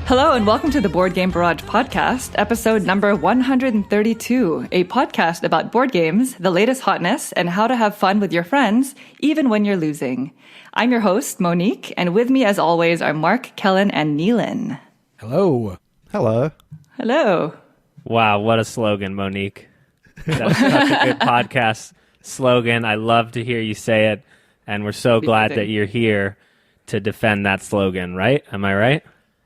Hello and welcome to the Board Game Barrage podcast, episode number 132, a podcast about board games, the latest hotness, and how to have fun with your friends, even when you're losing. I'm your host, Monique, and with me as always are Mark, Kellen, and Neelan. Hello. Hello. Hello. Wow, what a slogan, Monique. That's such a good podcast slogan. I love to hear you say it, and we're so glad that you're here to defend that slogan, right? Am I right?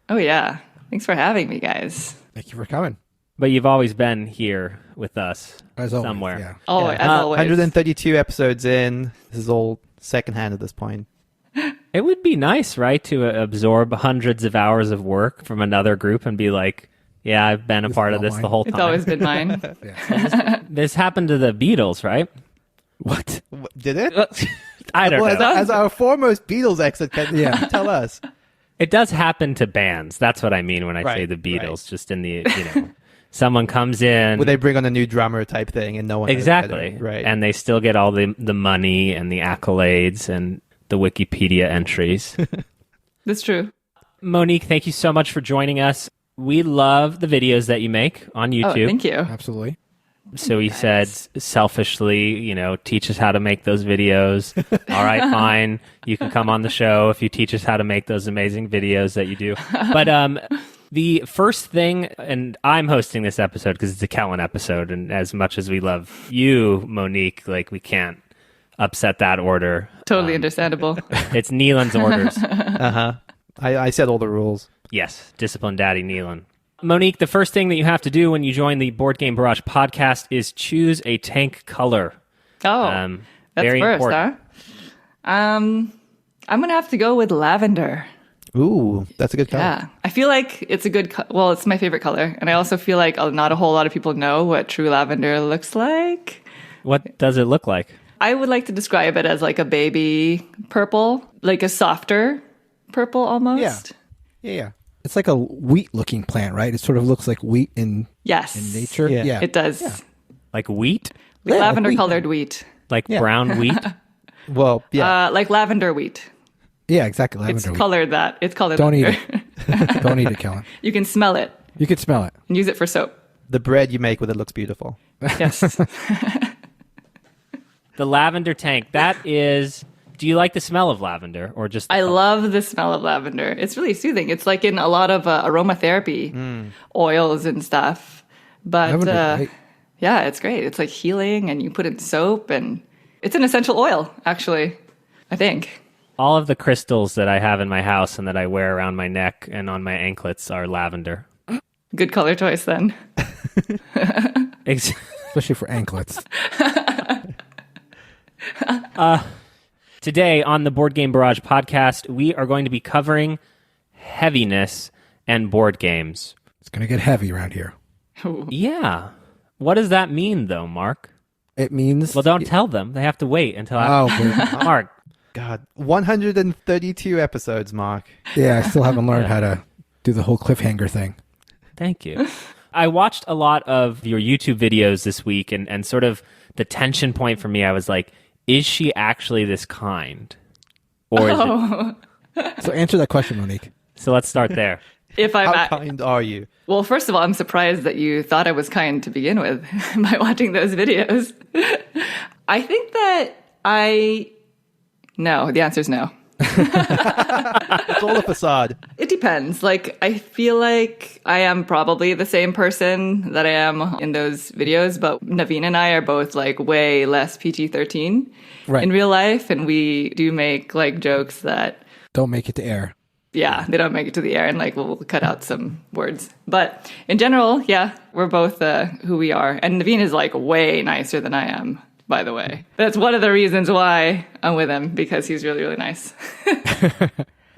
Oh, yeah. Thanks for having me, guys. Thank you for coming. But you've always been here with us As always, somewhere. yeah. Oh, as always. 132 episodes in. This is all secondhand at this point. It would be nice, right, to absorb hundreds of hours of work from another group and be like, yeah, I've been a part of this the whole time. It's always been mine. This happened to the Beatles, right? What? Did it? I don't know. As our foremost Beatles expert, tell us. It does happen to bands. That's what I mean when I say Right, the Beatles. right. Just in the, someone comes in. Would they bring on a new drummer type thing and no one Exactly. Right. And they still get all the money and the accolades and the Wikipedia entries. That's true. Monique, thank you so much for joining us. We love the videos that you make on YouTube. Oh, thank you. Absolutely. So he said selfishly, teach us how to make those videos. All right, fine. You can come on the show if you teach us how to make those amazing videos that you do. But the first thing, and I'm hosting this episode because it's a Kellen episode, and as much as we love you, Monique, like we can't upset that order. Totally understandable. It's Neelan's orders. I said all the rules. Yes, discipline daddy Neelan. Monique, the first thing that you have to do when you join the Board Game Barrage podcast is choose a tank color. Oh, that's very first, important. huh? I'm going to have to go with lavender. Ooh, that's a good color. Yeah, I feel like it's a good, well, it's my favorite color. And I also feel like not a whole lot of people know what true lavender looks like. What does it look like? I would like to describe it as like a baby purple, like a softer purple almost. Yeah. It's like a wheat-looking plant, right? It sort of looks like wheat in Yes. nature. Yeah. It does. Yeah. Like wheat? Like Yeah, like lavender wheat. colored wheat. Like brown wheat? Well, yeah. Like lavender wheat. Yeah, exactly. It's Lavender wheat. colored that. It's colored Don't eat lavender. it. Don't eat it, Kellen. You can smell it You could smell it. and use it for soap. The bread you make with it looks beautiful. Yes. The lavender tank. That is... Do you like the smell of lavender or just... I love the smell of lavender. It's really soothing. It's like in a lot of aromatherapy oils and stuff. But Lavender, right? yeah, it's great. It's like healing, and you put it in soap, and it's an essential oil, actually, I think. All of the crystals that I have in my house and that I wear around my neck and on my anklets are lavender. Good color choice then. Especially for anklets. Today on the Board Game Barrage podcast, we are going to be covering heaviness and board games. It's going to get heavy around here. Yeah. What does that mean, though, Mark? It means... Well, don't tell them. They have to wait until after. Mark. God, 132 episodes, Mark. Yeah, I still haven't learned how to do the whole cliffhanger thing. Thank you. I watched a lot of your YouTube videos this week, and sort of the tension point for me, I was like, is she actually this kind? Or is it... So answer that question, Monique. So let's start there. If I'm How kind are you? Well, first of all, I'm surprised that you thought I was kind to begin with by watching those videos. I think that no, the answer is no. It's all a facade. It depends. Like, I feel like I am probably the same person that I am in those videos, but Naveen and I are both like way less PG-13 in real life. And we do make like jokes that Don't make it to air. yeah, they don't make it to the air, and like we'll cut out some words. But in general, yeah, we're both who we are. And Naveen is like way nicer than I am, by the way. That's one of the reasons why I'm with him, because he's really, really nice.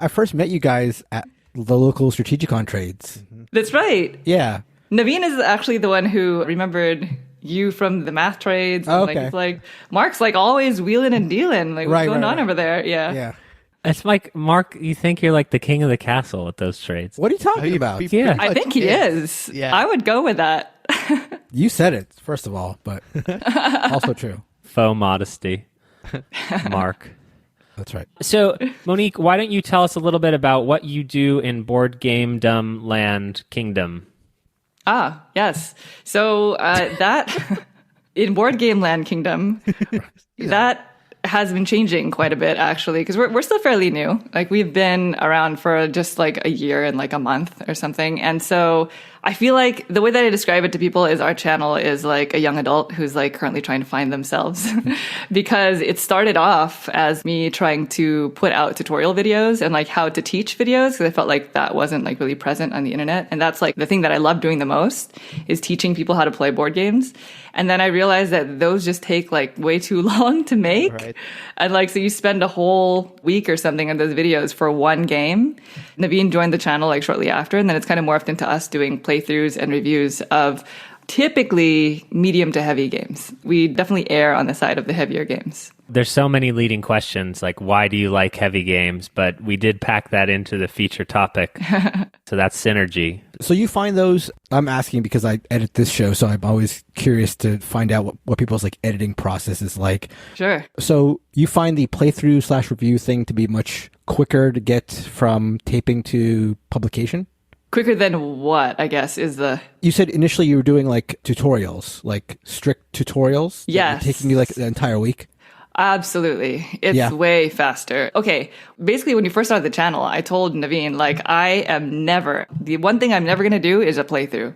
I first met you guys at the local Strategicon trades. That's right. Yeah. Naveen is actually the one who remembered you from the math trades. And, Okay. like, it's like, Mark's like always wheeling and dealing. Like, what's going on over there? Yeah. Yeah. It's like, Mark, you think you're like the king of the castle at those trades. What are you talking about? Yeah. I think he is. Yeah. I would go with that. You said it, first of all, but also true. Faux modesty. Mark. That's right. So, Monique, why don't you tell us a little bit about what you do in Board Game Dumb Land Kingdom? Ah, yes. So that in Board Game Land Kingdom, that has been changing quite a bit actually, because we're still fairly new. Like we've been around for just like a year and like a month or something. And so I feel like the way that I describe it to people is our channel is like a young adult who's like currently trying to find themselves because it started off as me trying to put out tutorial videos and like how to teach videos, because I felt like that wasn't like really present on the internet. And that's like the thing that I love doing the most is teaching people how to play board games. And then I realized that those just take like way too long to make. Right. And like, so you spend a whole week or something on those videos for one game. Naveen joined the channel like shortly after, and then it's kind of morphed into us doing playthroughs and reviews of typically medium to heavy games. We definitely err on the side of the heavier games. There's so many leading questions, like why do you like heavy games? But we did pack that into the feature topic. So that's synergy. So you find those, I'm asking because I edit this show, so I'm always curious to find out what people's like editing process is like. Sure. So you find the playthrough / review thing to be much quicker to get from taping to publication? Quicker than what, I guess, is the... You said initially you were doing like tutorials, like strict tutorials? that Yes. were taking you like an entire week? Absolutely. It's way faster. Okay. Basically, when you first started the channel, I told Naveen, like, the one thing I'm never going to do is a playthrough.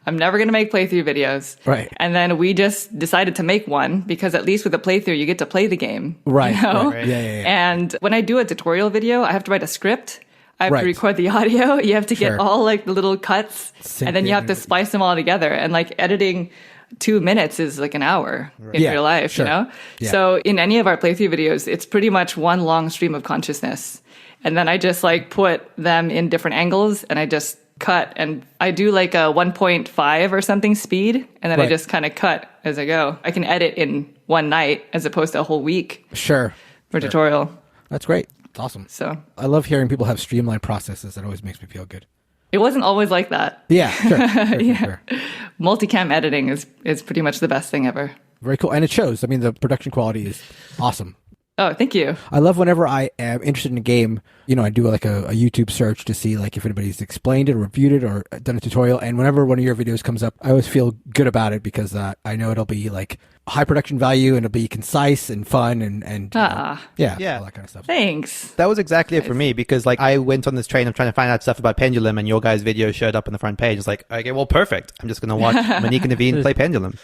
I'm never going to make playthrough videos. Right. And then we just decided to make one because at least with a playthrough, you get to play the game. Right. You know? Right. Yeah. And when I do a tutorial video, I have to write a script. I have Right. to record the audio. You have to get Sure. all like the little cuts Sync and then you it have to and- splice them all together. And like editing 2 minutes is like an hour in Yeah, real life, sure. you know? Yeah. So in any of our playthrough videos, it's pretty much one long stream of consciousness. And then I just like put them in different angles and I just cut, and I do like a 1.5 or something speed. And then I Right. just kind of cut as I go. I can edit in one night as opposed to a whole week Sure. for tutorial. That's great. It's awesome. So I love hearing people have streamlined processes. That always makes me feel good. it wasn't always like that. Yeah, sure. Multicam editing is pretty much the best thing ever. Very cool. And it shows. I mean, the production quality is awesome. Oh, thank you. I love whenever I am interested in a game, I do like a YouTube search to see like if anybody's explained it or reviewed it or done a tutorial. And whenever one of your videos comes up, I always feel good about it because I know it'll be like high production value and it'll be concise and fun and Yeah. all that kind of stuff. Thanks. That was exactly it for me because like I went on this train of trying to find out stuff about Pendulum and your guys' video showed up on the front page. It's like, okay, well, perfect. I'm just going to watch Monique and Naveen play Pendulum.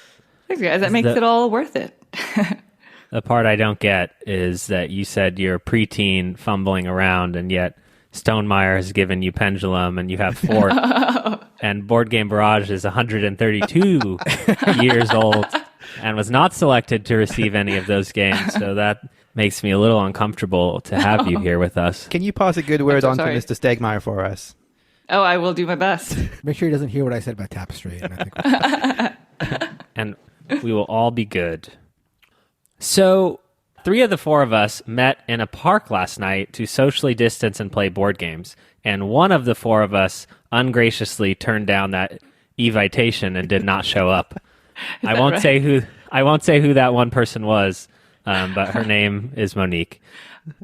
Thanks, guys. That makes it all worth it. The part I don't get is that you said you're a preteen fumbling around, and yet Stonemeyer has given you Pendulum, and you have 4. And Board Game Barrage is 132 years old and was not selected to receive any of those games. So that makes me a little uncomfortable to have you here with us. Can you pass a good word so on to sorry. Mr. Stegmeyer for us? Oh, I will do my best. Make sure he doesn't hear what I said about Tapestry. And I think And we will all be good. So 3 of the 4 of us met in a park last night to socially distance and play board games. And one of the 4 of us ungraciously turned down that evitation and did not show up. I won't say who that one person was, but her name is Monique.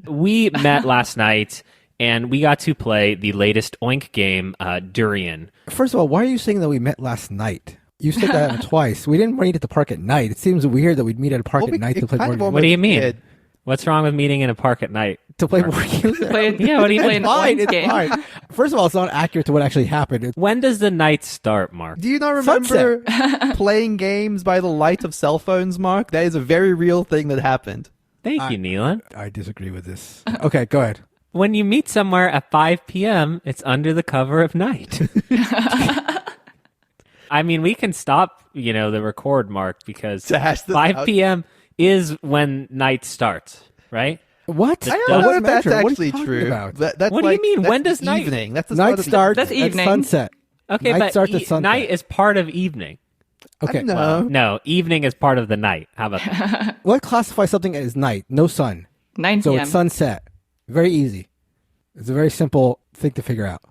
We met last night and we got to play the latest Oink game, Durian. First of all, why are you saying that we met last night? You said that twice. We didn't meet at the park at night. It seems weird that we'd meet at a park at night to play board games. What do you mean? What's wrong with meeting in a park at night? To play board games? Yeah, what do you play an Oink game? Fine. First of all, it's not accurate to what actually happened. When does the night start, Mark? Do you not remember playing games by the light of cell phones, Mark? That is a very real thing that happened. Thank you, Neelan. I disagree with this. Okay, go ahead. When you meet somewhere at 5 p.m., it's under the cover of night. I mean, we can stop, the record, Mark, because To hash this 5 out. p.m. is when night starts, right? What? I don't know if that's What are you actually talking true. about? That's What do you mean? that's When does night- evening? That's the Night start of the- starts That's at evening. sunset. Okay, Night but starts at sunset. night is part of evening. Okay. No. No, evening is part of the night. How about that? What classifies something as night? No sun. 9 So p.m. it's sunset. Very easy. It's a very simple thing to figure out.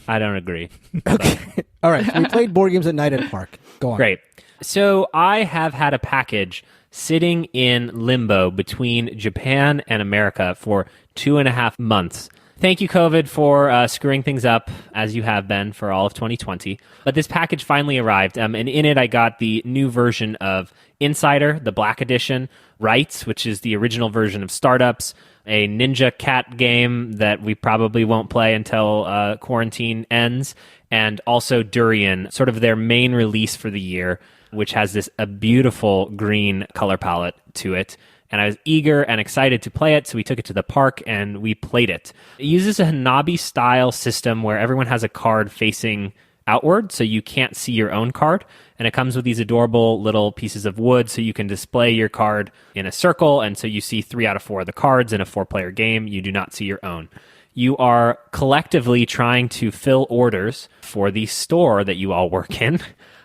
I don't agree. Okay. All right. So we played board games at night at a park. Go on. Great. So I have had a package sitting in limbo between Japan and America for 2.5 months. Thank you, COVID, for screwing things up, as you have been for all of 2020. But this package finally arrived, and in it I got the new version of Insider, the Black Edition, Rights, which is the original version of Startups, a ninja cat game that we probably won't play until quarantine ends, and also Durian, sort of their main release for the year, which has a beautiful green color palette to it. And I was eager and excited to play it, so we took it to the park and we played it. It uses a Hanabi-style system where everyone has a card facing outward, so you can't see your own card. And it comes with these adorable little pieces of wood, so you can display your card in a circle, and so you see 3 out of 4 of the cards in a 4-player game. You do not see your own. You are collectively trying to fill orders for the store that you all work in.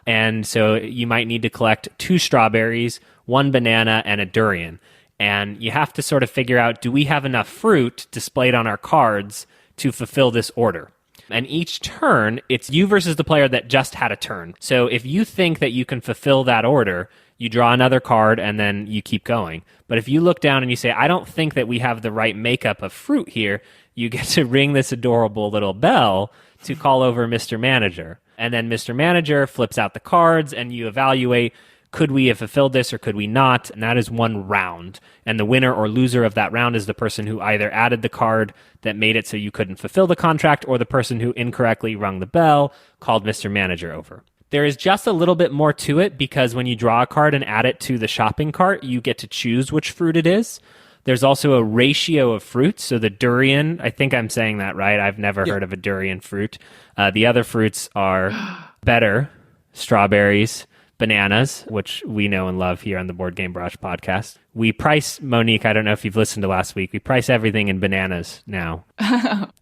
And so you might need to collect 2 strawberries, 1 banana, and a durian. And you have to sort of figure out, do we have enough fruit displayed on our cards to fulfill this order? And each turn, it's you versus the player that just had a turn. So if you think that you can fulfill that order, you draw another card and then you keep going. But if you look down and you say, I don't think that we have the right makeup of fruit here, you get to ring this adorable little bell to call over Mr. Manager. And then Mr. Manager flips out the cards and you evaluate, could we have fulfilled this or could we not? And that is 1 round. And the winner or loser of that round is the person who either added the card that made it so you couldn't fulfill the contract, or the person who incorrectly rung the bell, called Mr. Manager over. There is just a little bit more to it, because when you draw a card and add it to the shopping cart, you get to choose which fruit it is. There's also a ratio of fruits. So the durian, I think I'm saying that right. I've never heard of a durian fruit. The other fruits are better, strawberries, bananas, which we know and love here on the Board Game Barrage podcast. We price, Monique, I don't know if you've listened to last week, we price everything in bananas now.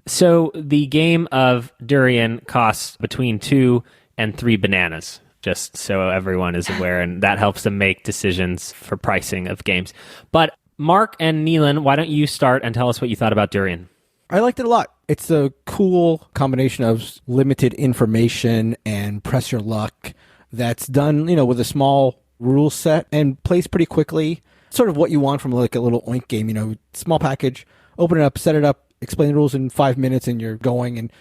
So the game of Durian costs between 2 and 3 bananas, just so everyone is aware, and that helps them make decisions for pricing of games. But Mark and Neelan, why don't you start and tell us what you thought about Durian? I liked it a lot. It's a cool combination of limited information and press your luck that's done, with a small rule set and plays pretty quickly. Sort of what you want from like a little oink game, small package, open it up, set it up, explain the rules in 5 minutes and you're going. And,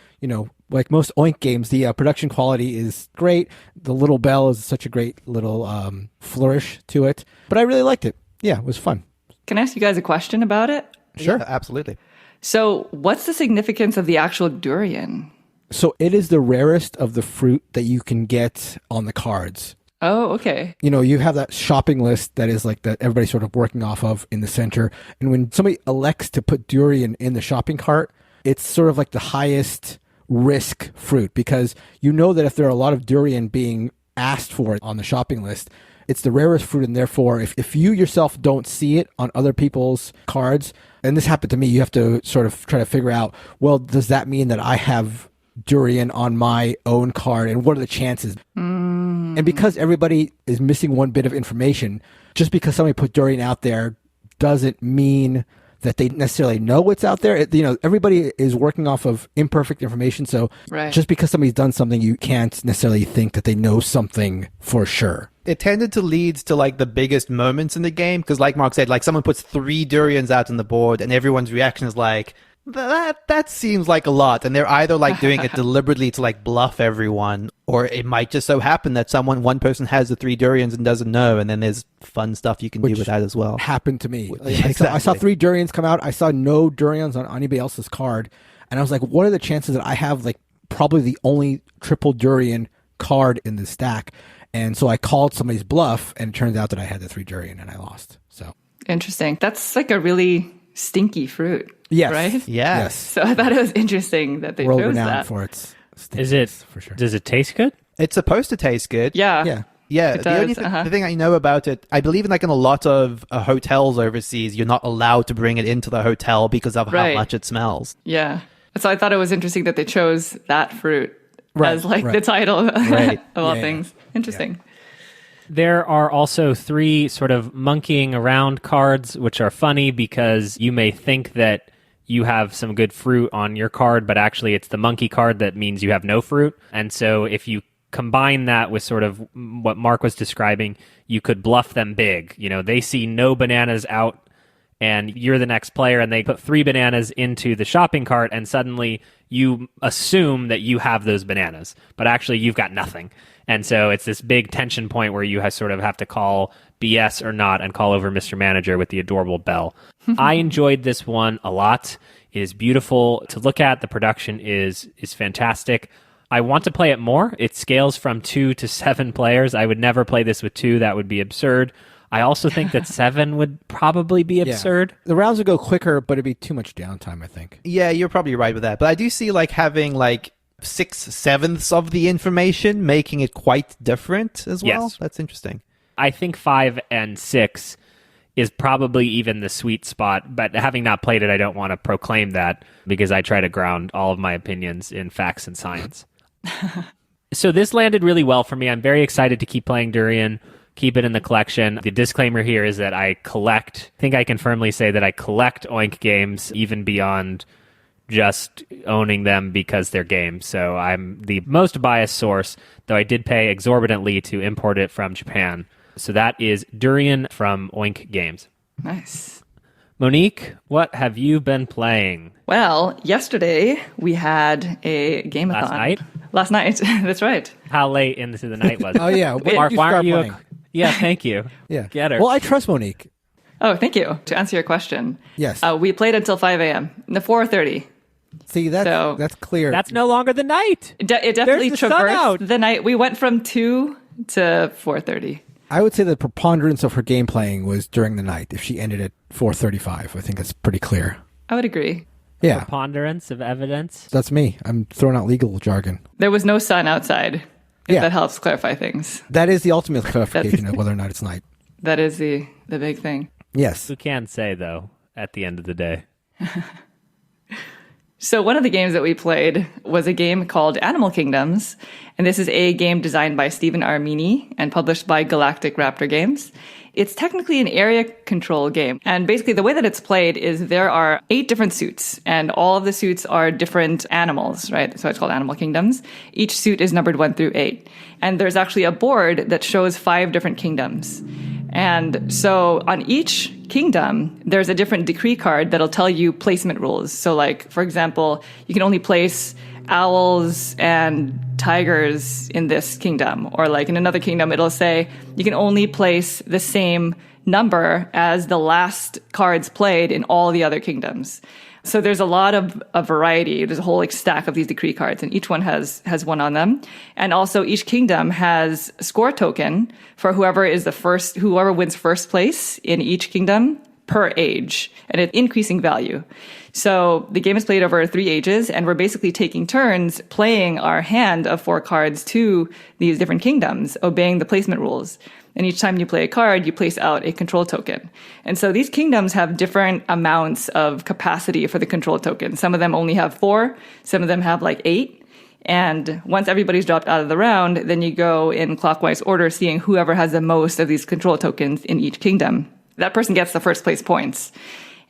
like most oink games, the production quality is great. The little bell is such a great little flourish to it. But I really liked it. Yeah, it was fun. Can I ask you guys a question about it? Sure. Yeah, absolutely. So what's the significance of the actual durian? So it is the rarest of the fruit that you can get on the cards. Oh, okay. You have that shopping list that is like that everybody's sort of working off of in the center. And when somebody elects to put durian in the shopping cart, it's sort of like the highest risk fruit, because that if there are a lot of durian being asked for on the shopping list, it's the rarest fruit. And therefore, if you yourself don't see it on other people's cards, and this happened to me, you have to sort of try to figure out, well, does that mean that I have durian on my own card, and what are the chances? And because everybody is missing one bit of information, just because somebody put durian out there doesn't mean that they necessarily know what's out there. Everybody is working off of imperfect information. So just because somebody's done something, you can't necessarily think that they know something for sure. It tended to lead to like the biggest moments in the game, because like Mark said, like someone puts 3 durians out on the board and everyone's reaction is like, that seems like a lot. And they're either like doing it deliberately to like bluff everyone, or it might just so happen that one person has the 3 durians and doesn't know, and then there's fun stuff you can do with that as well. Happened to me. Exactly. I saw 3 durians come out. I saw no durians on anybody else's card, and I was like, what are the chances that I have like probably the only triple durian card in the stack? And so I called somebody's bluff, and it turns out that I had the 3 durian and I lost. So interesting. That's like a really stinky fruit. Yes. Right? Yes. So I thought it was interesting that they chose that. For its Is it for sure? Does it taste good? It's supposed to taste good. Yeah. Yeah, It the only does, the thing I know about it, I believe in a lot of hotels overseas, you're not allowed to bring it into the hotel because of how much it smells. Yeah. So I thought it was interesting that they chose that fruit as the title of all things. Interesting. Yeah. There are also 3 sort of monkeying around cards, which are funny because you may think that you have some good fruit on your card, but actually it's the monkey card that means you have no fruit. And so if you combine that with sort of what Mark was describing, you could bluff them big. They see no bananas out and you're the next player and they put 3 bananas into the shopping cart and suddenly you assume that you have those bananas, but actually you've got nothing. And so it's this big tension point where you sort of have to call BS or not and call over Mr. Manager with the adorable bell. I enjoyed this one a lot. It is beautiful to look at. The production is fantastic. I want to play it more. It scales from 2 to 7 players. I would never play this with 2. That would be absurd. I also think that 7 would probably be absurd. Yeah. The rounds would go quicker, but it'd be too much downtime, I think. Yeah, you're probably right with that. But I do see having 6/7 of the information, making it quite different as well. Yes. That's interesting. I think 5 and 6 is probably even the sweet spot, but having not played it, I don't want to proclaim that because I try to ground all of my opinions in facts and science. So this landed really well for me. I'm very excited to keep playing Durian, keep it in the collection. The disclaimer here is that I think I can firmly say that I collect Oink games even beyond just owning them because they're games. So I'm the most biased source, though I did pay exorbitantly to import it from Japan. So that is Durian from Oink Games. Nice. Monique, what have you been playing? Well, yesterday we had a game-a-thon. Last night, that's right. How late into the night was it? Oh, yeah. When Mark, did you why start aren't you? playing? Yeah, thank you. Yeah. Get her. Well, I trust Monique. Oh, thank you. To answer your question. Yes. We played until 5 a.m. The 4:30. See, that's clear. That's no longer the night. It definitely There's the sun traversed out. the night. We went from 2 to 4:30. I would say the preponderance of her game playing was during the night. If she ended at 4:35, I think that's pretty clear. I would agree. Yeah, Preponderance of evidence. that's me. I'm throwing out legal jargon. There was no sun outside. If Yeah. that helps clarify things. That is the ultimate clarification of whether or not it's night. That is the big thing. Yes. Who can say, though, at the end of the day? So one of the games that we played was a game called Animal Kingdoms. And this is a game designed by Stephen Armini and published by Galactic Raptor Games. It's technically an area control game. And basically the way that it's played is there are 8 different suits and all of the suits are different animals, right? So it's called Animal Kingdoms. Each suit is numbered 1 through 8. And there's actually a board that shows 5 different kingdoms. And so on each kingdom, there's a different decree card that'll tell you placement rules. So for example, you can only place owls and tigers in this kingdom. Or in another kingdom, it'll say you can only place the same number as the last cards played in all the other kingdoms. So there's a lot of a variety. There's a whole stack of these decree cards, and each one has one on them. And also each kingdom has a score token for whoever wins first place in each kingdom per age, and it's increasing value. So the game is played over 3 ages, and we're basically taking turns playing our hand of 4 cards to these different kingdoms, obeying the placement rules. And each time you play a card, you place out a control token. And so these kingdoms have different amounts of capacity for the control token. Some of them only have 4, some of them have 8. And once everybody's dropped out of the round, then you go in clockwise order, seeing whoever has the most of these control tokens in each kingdom. That person gets the first place points.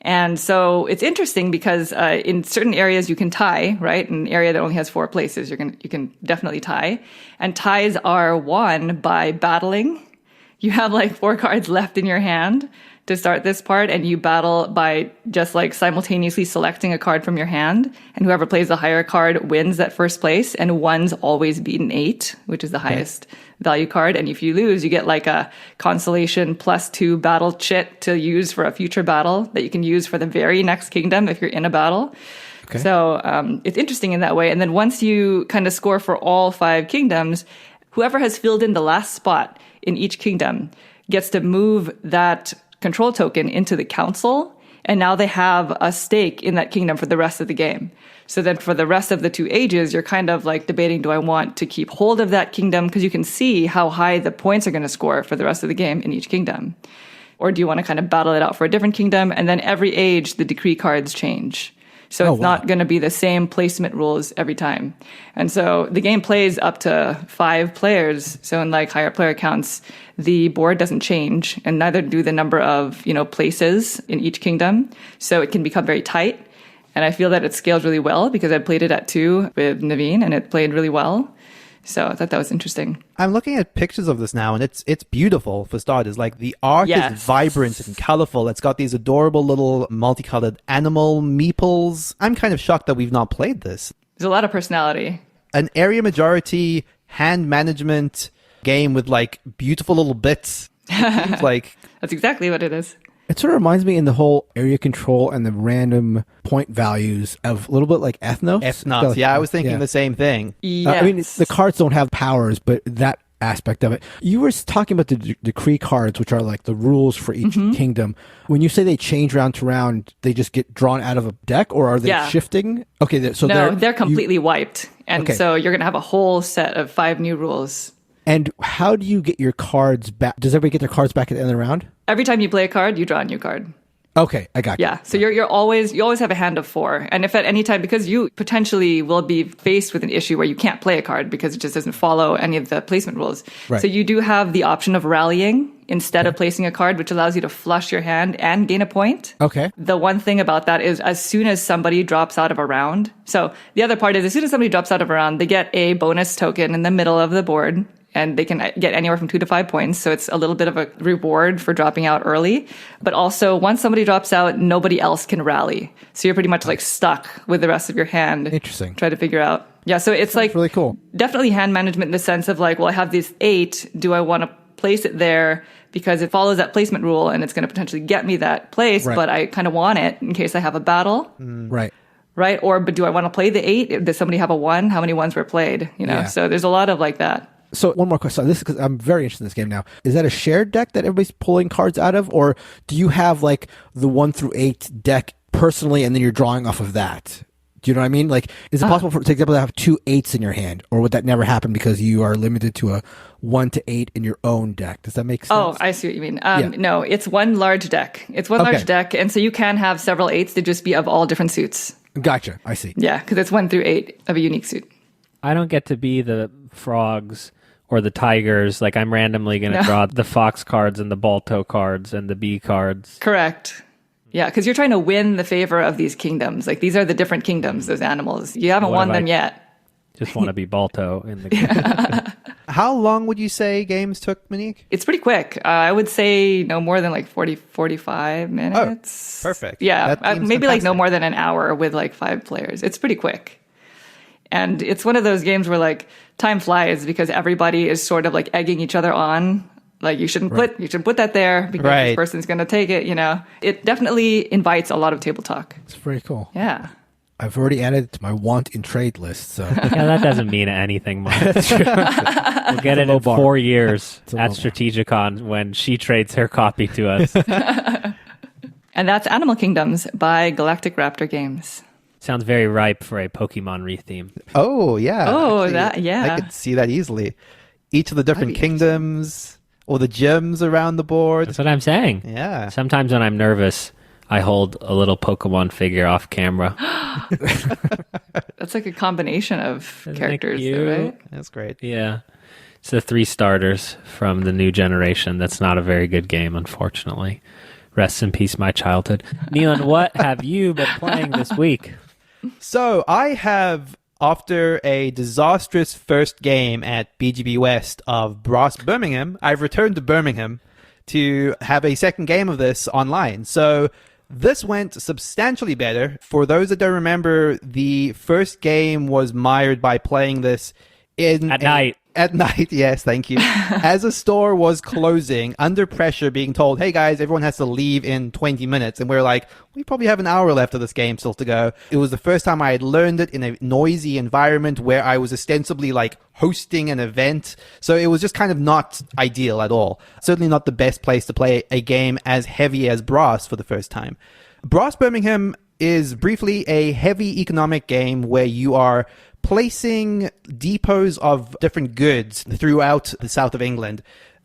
And so it's interesting because in certain areas you can tie, right? In an area that only has 4 places, you can definitely tie. And ties are won by battling. You have 4 cards left in your hand to start this part, and you battle by just simultaneously selecting a card from your hand, and whoever plays the higher card wins that first place, and 1's always beaten 8, which is the highest value card. And if you lose, you get a consolation +2 battle chit to use for a future battle that you can use for the very next kingdom if you're in a battle. Okay. So it's interesting in that way. And then once you kind of score for all 5 kingdoms, whoever has filled in the last spot in each kingdom gets to move that control token into the council, and now they have a stake in that kingdom for the rest of the game. So then for the rest of the 2 ages, you're kind of debating, do I want to keep hold of that kingdom? Because you can see how high the points are going to score for the rest of the game in each kingdom. Or do you want to kind of battle it out for a different kingdom? And then every age, the decree cards change. So it's not going to be the same placement rules every time. And so the game plays up to 5 players. So in higher player counts, the board doesn't change, and neither do the number of, places in each kingdom. So it can become very tight. And I feel that it scales really well because I played it at 2 with Naveen, and it played really well. So I thought that was interesting. I'm looking at pictures of this now, and it's beautiful for starters. Like, the art is vibrant and colorful. It's got these adorable little multicolored animal meeples. I'm kind of shocked that we've not played this. There's a lot of personality. An area majority hand management game with like beautiful little bits. Seems like That's exactly what it is. It sort of reminds me in the whole area control and the random point values of a little bit like Ethnos. Ethnos. Yeah, I was thinking the same thing. Yes. I mean, the cards don't have powers, but that aspect of it. You were talking about the decree cards, which are like the rules for each kingdom. When you say they change round to round, they just get drawn out of a deck, or are they shifting? Okay, so no, they're completely wiped. And so you're going to have a whole set of 5 new rules. And how do you get your cards back? Does everybody get their cards back at the end of the round? Every time you play a card, you draw a new card. Okay, I got you. Yeah, so you always have a hand of 4. And if at any time, because you potentially will be faced with an issue where you can't play a card because it just doesn't follow any of the placement rules. Right. So you do have the option of rallying instead of placing a card, which allows you to flush your hand and gain a point. Okay. The one thing about that is as soon as somebody drops out of a round, so the other part is as soon as somebody drops out of a round, they get a bonus token in the middle of the board. And they can get anywhere from 2 to 5 points. So it's a little bit of a reward for dropping out early. But also, once somebody drops out, nobody else can rally. So you're pretty much like stuck with the rest of your hand. Interesting. Try to figure out. Yeah, so it's like really cool. Definitely hand management in the sense of like, well, I have this 8. Do I want to place it there because it follows that placement rule and it's going to potentially get me that place, but I kind of want it in case I have a battle. Right. Right? But do I want to play the 8? Does somebody have a 1? How many 1s were played? You know, so there's a lot of like that. So one more question. This is because I'm very interested in this game now. Is that a shared deck that everybody's pulling cards out of, or do you have like the 1 through 8 deck personally, and then you're drawing off of that? Do you know what I mean? Like, is it possible, for example, to have 2 8s in your hand, or would that never happen because you are limited to a 1 to 8 in your own deck? Does that make sense? Oh, I see what you mean. No, it's one large deck. It's one large deck, and so you can have several 8s to just be of all different suits. Gotcha. I see. Yeah, because it's 1 through 8 of a unique suit. I don't get to be the frogs or the tigers. Like, I'm randomly going to draw the fox cards and the balto cards and the bee cards. Correct. Yeah, because you're trying to win the favor of these kingdoms. Like, these are the different kingdoms, those animals. You haven't won them yet. Just want to be balto in the game. How long would you say games took, Monique? It's pretty quick. I would say no more than like 40, 45 minutes. Oh, perfect. Yeah, maybe fantastic. like no more than an hour with like 5 players. It's pretty quick. And it's one of those games where like time flies because everybody is sort of like egging each other on. Like you shouldn't put that there because this person's going to take it, you know. It definitely invites a lot of table talk. It's very cool. Yeah. I've already added it to my want in trade list. So yeah, that doesn't mean anything, Mark. We'll get it in 4 years at Strategicon when she trades her copy to us. And that's Animal Kingdoms by Galactic Raptor Games. Sounds very ripe for a Pokemon retheme. Oh, yeah. Oh, actually, I could see that easily. Each of the different kingdoms or the gems around the board. That's what I'm saying. Yeah. Sometimes when I'm nervous, I hold a little Pokemon figure off camera. That's like a combination of characters, though, right? That's great. Yeah. It's the 3 starters from the new generation. That's not a very good game, unfortunately. Rest in peace, my childhood. Neelan, what have you been playing this week? So I have, after a disastrous first game at BGB West of Brass Birmingham, I've returned to Birmingham to have a second game of this online. So this went substantially better. For those that don't remember, the first game was mired by playing this at night. At night, yes, thank you. As a store was closing, under pressure, being told, hey guys, everyone has to leave in 20 minutes. And we're like, we probably have an hour left of this game still to go. It was the first time I had learned it in a noisy environment where I was ostensibly like hosting an event. So it was just kind of not ideal at all. Certainly not the best place to play a game as heavy as Brass for the first time. Brass Birmingham is briefly a heavy economic game where you are placing depots of different goods throughout the south of England.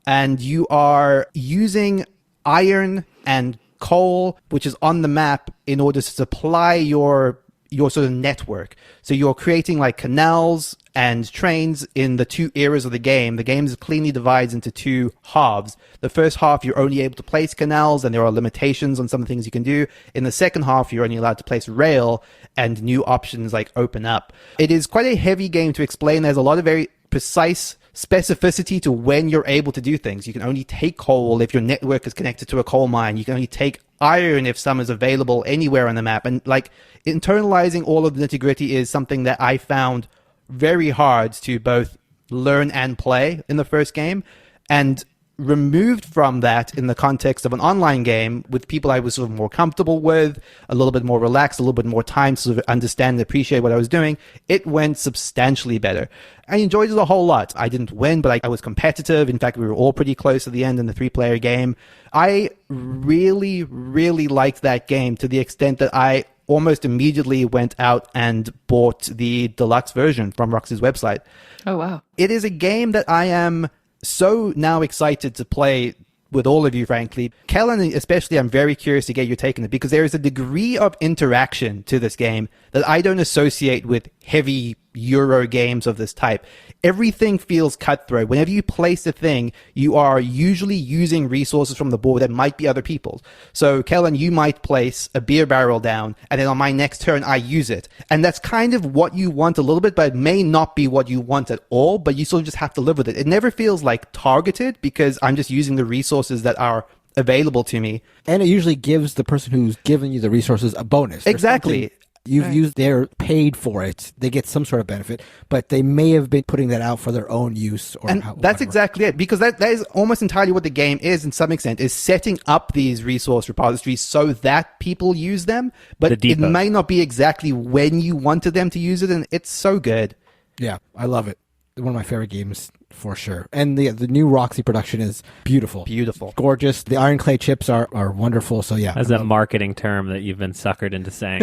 And you are using iron and coal, which is on the map, in order to supply your sort of network. So you're creating like canals and trains in the 2 eras of the game. The game cleanly divides into 2 halves. The first half, you're only able to place canals, and there are limitations on some of the things you can do. In the second half, you're only allowed to place rail, and new options like open up. It is quite a heavy game to explain. There's a lot of very precise specificity to when you're able to do things. You can only take coal if your network is connected to a coal mine. You can only take iron if some is available anywhere on the map. And like internalizing all of the nitty-gritty is something that I found very hard to both learn and play in the first game. And removed from that in the context of an online game with people I was sort of more comfortable with, a little bit more relaxed, a little bit more time to sort of understand and appreciate what I was doing, it went substantially better. I enjoyed it a whole lot. I didn't win, but I was competitive. In fact, we were all pretty close at the end in the 3-player game. I really, really liked that game to the extent that I almost immediately went out and bought the deluxe version from Roxy's website. Oh, wow. It is a game that I am so now excited to play with all of you, frankly. Kellen, especially, I'm very curious to get your take on it because there is a degree of interaction to this game that I don't associate with heavy Euro games of this type. Everything feels cutthroat. Whenever you place a thing, you are usually using resources from the board that might be other people's. So, Kellen, you might place a beer barrel down, and then on my next turn, I use it. And that's kind of what you want a little bit, but it may not be what you want at all, but you sort of just have to live with it. It never feels like targeted because I'm just using the resources that are available to me. And it usually gives the person who's giving you the resources a bonus. Exactly. You've used, they're paid for it. They get some sort of benefit, but they may have been putting that out for their own use. Or and that's exactly it, because that is almost entirely what the game is in some extent, is setting up these resource repositories so that people use them, but it may not be exactly when you wanted them to use it, and it's so good. Yeah, I love it. One of my favorite games for sure. And the new Roxy production is beautiful. Beautiful. Gorgeous. The iron clay chips are wonderful. So yeah. That's a marketing term that you've been suckered into saying.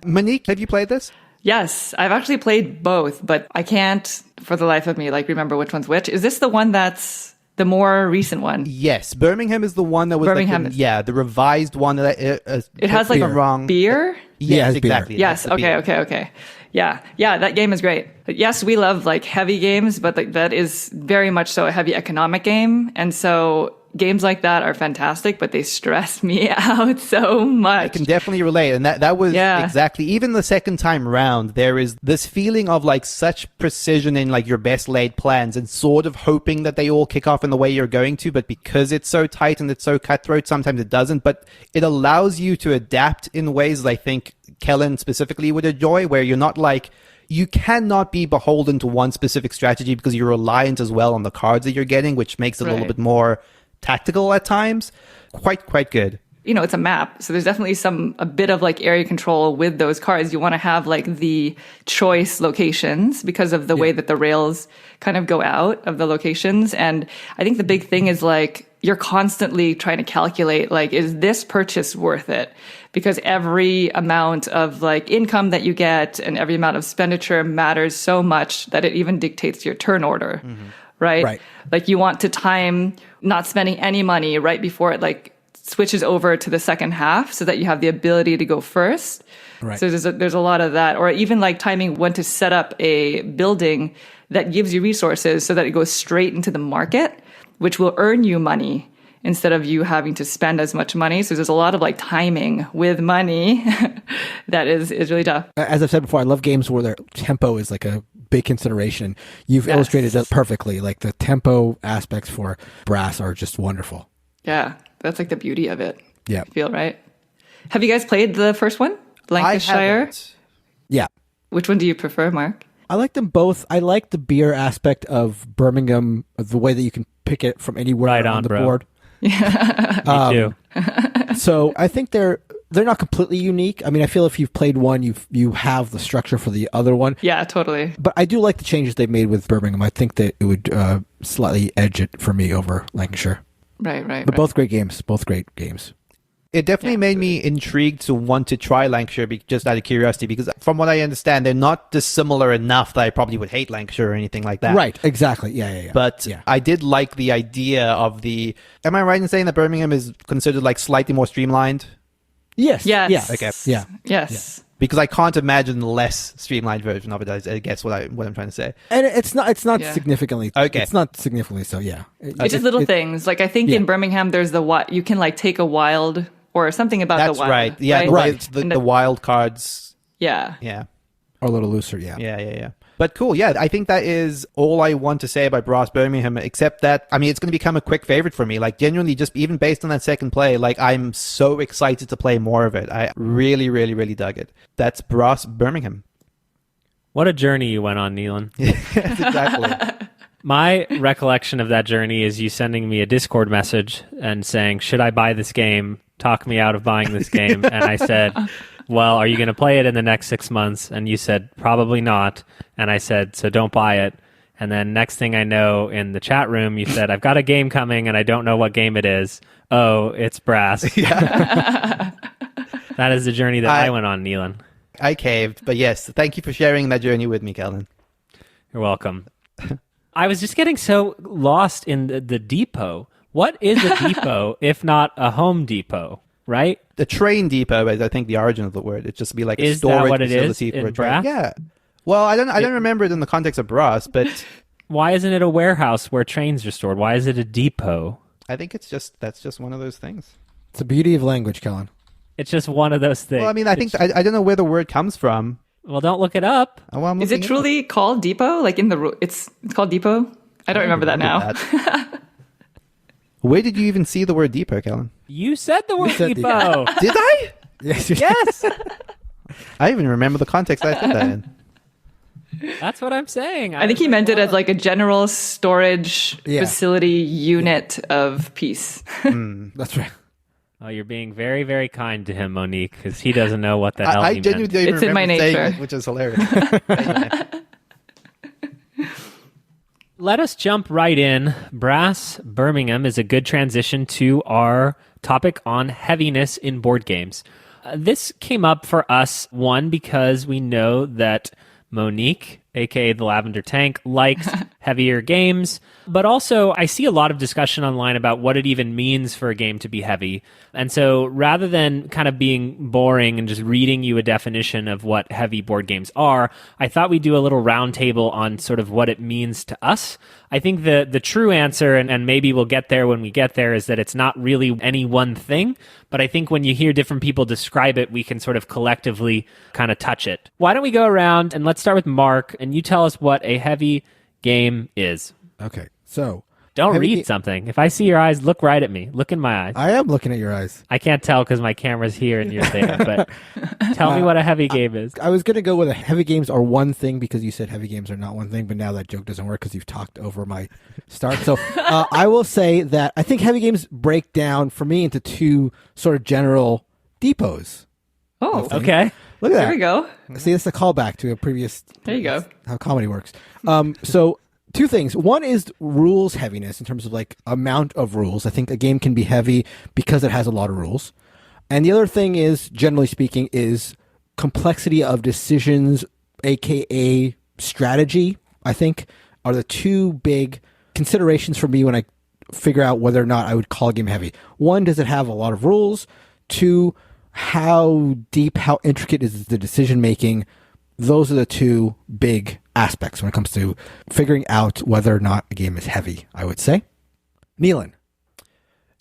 Monique, have you played this? Yes, I've actually played both, but I can't for the life of me remember which one's which. Is this the one that's the more recent one? Yes, Birmingham is the one that was the revised one. That it has like wrong beer. Yes, exactly. Yes. Okay. Yeah, that game is great. But yes, we love heavy games, but that is very much so a heavy economic game. And so games like that are fantastic, but they stress me out so much. I can definitely relate. And that was exactly, even the second time round, there is this feeling of such precision in your best laid plans and sort of hoping that they all kick off in the way you're going to. But because it's so tight and it's so cutthroat, sometimes it doesn't. But it allows you to adapt in ways that I think Kellen specifically would enjoy, where you're not you cannot be beholden to one specific strategy because you're reliant as well on the cards that you're getting, which makes it a little bit more tactical at times. Quite good. It's a map, so there's definitely a bit of area control with those cards. You want to have the choice locations because of the way that the rails kind of go out of the locations. And I think the big thing is you're constantly trying to calculate is this purchase worth it? Because every amount of income that you get and every amount of expenditure matters so much that it even dictates your turn order, right? You want to time not spending any money right before it switches over to the second half so that you have the ability to go first. Right. So there's a lot of that. Or even timing when to set up a building that gives you resources so that it goes straight into the market, which will earn you money instead of you having to spend as much money. So there's a lot of timing with money that is really tough. As I've said before, I love games where their tempo is a big consideration. You've illustrated that perfectly. The tempo aspects for Brass are just wonderful. Yeah, that's the beauty of it. Yeah. I feel right. Have you guys played the first one? Lancashire? I haven't. Yeah. Which one do you prefer, Mark? I like them both. I like the beer aspect of Birmingham, the way that you can pick it from anywhere on the board. Yeah. Me too. So I think they're not completely unique. I mean, I feel if you've played one, you have the structure for the other one. Yeah, totally. But I do like the changes they've made with Birmingham. I think that it would slightly edge it for me over Lancashire. Right. But both great games. Both great games. It definitely made me intrigued to want to try Lancashire just out of curiosity, because from what I understand, they're not dissimilar enough that I probably would hate Lancashire or anything like that. Right, exactly. Yeah. But I did like the idea of am I right in saying that Birmingham is considered slightly more streamlined? Yes. Yeah. Okay. Yeah. Yes. Yeah. Because I can't imagine a less streamlined version of it. I guess what I'm trying to say. And it's not significantly. Okay. It's not significantly so. Yeah. It's just little things. I think in Birmingham there's you can take a wild or something about That's the wild. Right. Yeah. Right. The wild cards. Yeah. Yeah. Or a little looser. Yeah. Yeah. But cool, yeah, I think that is all I want to say about Brass Birmingham, except that, I mean, it's going to become a quick favorite for me. Like, genuinely, just even based on that second play, like, I'm so excited to play more of it. I really, really, really dug it. That's Brass Birmingham. What a journey you went on, Neelan. Yes, exactly. My recollection of that journey is you sending me a Discord message and saying, should I buy this game? Talk me out of buying this game. And I said, well, are you going to play it in the next 6 months? And you said, probably not. And I said, so don't buy it. And then next thing I know, in the chat room, you said, I've got a game coming and I don't know what game it is. Oh, it's Brass. Yeah. That is the journey that I went on, Neelan. I caved, but yes, thank you for sharing that journey with me, Kellen. You're welcome. I was just getting so lost in the depot. What is a depot if not a Home Depot, right? The train depot is, I think, the origin of the word. It just be like a Is that storage what it is facility in for a train. Brass? Yeah. Well, I don't remember it in the context of Brass, but Why isn't it a warehouse where trains are stored? Why is it a depot? I think that's just one of those things. It's the beauty of language, Kellen. It's just one of those things. Well, I mean, I think I don't know where the word comes from. Well, don't look it up. Oh, well, I'm Is it looking truly called depot? Like in the it's called depot? I don't remember that now. that. Where did you even see the word depot, Kellen? You said the word said depot. Did I? Yes. Yes. I even remember the context I said that in. That's what I'm saying. I think he meant it as like a general storage Yeah. facility unit of peace. That's right. Oh, you're being very, very kind to him, Monique, because he doesn't know what the hell I he genuinely meant. don't even It's in my remember saying nature. it, which is hilarious. Anyway. Let us jump right in. Brass Birmingham is a good transition to our topic on heaviness in board games. This came up for us, one, because we know that Monique, aka the Lavender Tank, likes heavier games, but also I see a lot of discussion online about what it even means for a game to be heavy. And so rather than kind of being boring and just reading you a definition of what heavy board games are, I thought we'd do a little roundtable on sort of what it means to us. I think the true answer, and maybe we'll get there when we get there, is that it's not really any one thing. But I think when you hear different people describe it, we can sort of collectively kind of touch it. Why don't we go around and let's start with Mark, and you tell us what a heavy game is. Okay. So Don't heavy read something. If I see your eyes, look right at me. Look in my eyes. I am looking at your eyes. I can't tell because my camera's here and you're there, but tell me what a heavy game is. I was going to go with heavy games are one thing because you said heavy games are not one thing, but now that joke doesn't work because you've talked over my start. So I will say that I think heavy games break down for me into two sort of general depots. Oh, Okay. Look at that. there we go. See, that's a callback to a previous. There you go. How comedy works. So two things. One is rules heaviness in terms of like amount of rules. I think a game can be heavy because it has a lot of rules. And the other thing is, generally speaking, is complexity of decisions, aka strategy, I think, are the two big considerations for me when I figure out whether or not I would call a game heavy. One, does it have a lot of rules? Two, how deep, how intricate is the decision making? Those are the two big aspects when it comes to figuring out whether or not a game is heavy, I would say. Neelan.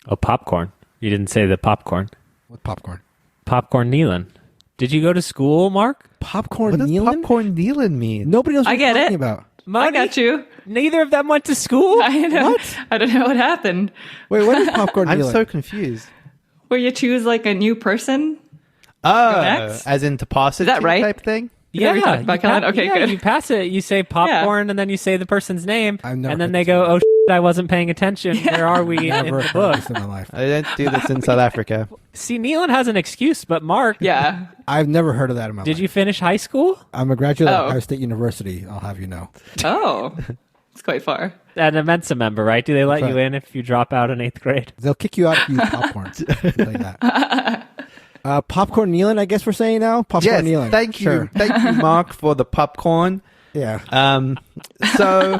Oh, popcorn. You didn't say the popcorn. What popcorn? Popcorn Neelan. Did you go to school, Mark? Popcorn What does Neelan? popcorn Neelan mean? Nobody knows what I get you're talking it. about. I got you. Neither of them went to school? I know. I don't know what happened. Wait, what is popcorn I'm Neelan? so confused. Where you choose like a new person? Oh, next? as in to pass it Is that to right? type thing? Yeah, we talked about you Kellen? Okay, good. You pass it. You say popcorn, and then you say the person's name, I've never and then heard they this go, "Oh, I wasn't paying attention. Where are we in Never the heard book?" this in my life. I didn't do this in South Africa. See, Neelan has an excuse, but Mark, Yeah. I've never heard of that in my life. did you finish high school? I'm a graduate of Oh. Ohio State University, I'll have you know. Oh, it's quite far. An Mensa member, right? Do they let That's you right. in if you drop out in 8th grade? They'll kick you out if you use popcorn. I'll tell you that. Popcorn Neelan, I guess we're saying now? Popcorn Yes, Neelan. thank you. Sure. Thank you, Mark, for the popcorn. Yeah. So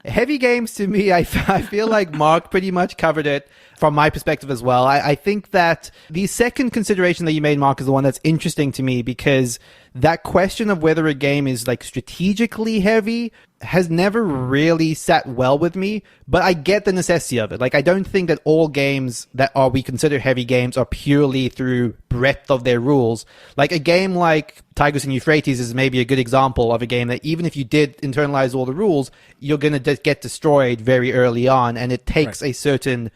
heavy games to me, I feel like Mark pretty much covered it from my perspective as well. I think that the second consideration that you made, Mark, is the one that's interesting to me because that question of whether a game is like strategically heavy has never really sat well with me, but I get the necessity of it. Like, I don't think that all games that we consider heavy games are purely through breadth of their rules. Like, a game like Tigris and Euphrates is maybe a good example of a game that even if you did internalize all the rules, you're going to get destroyed very early on, and it takes a certain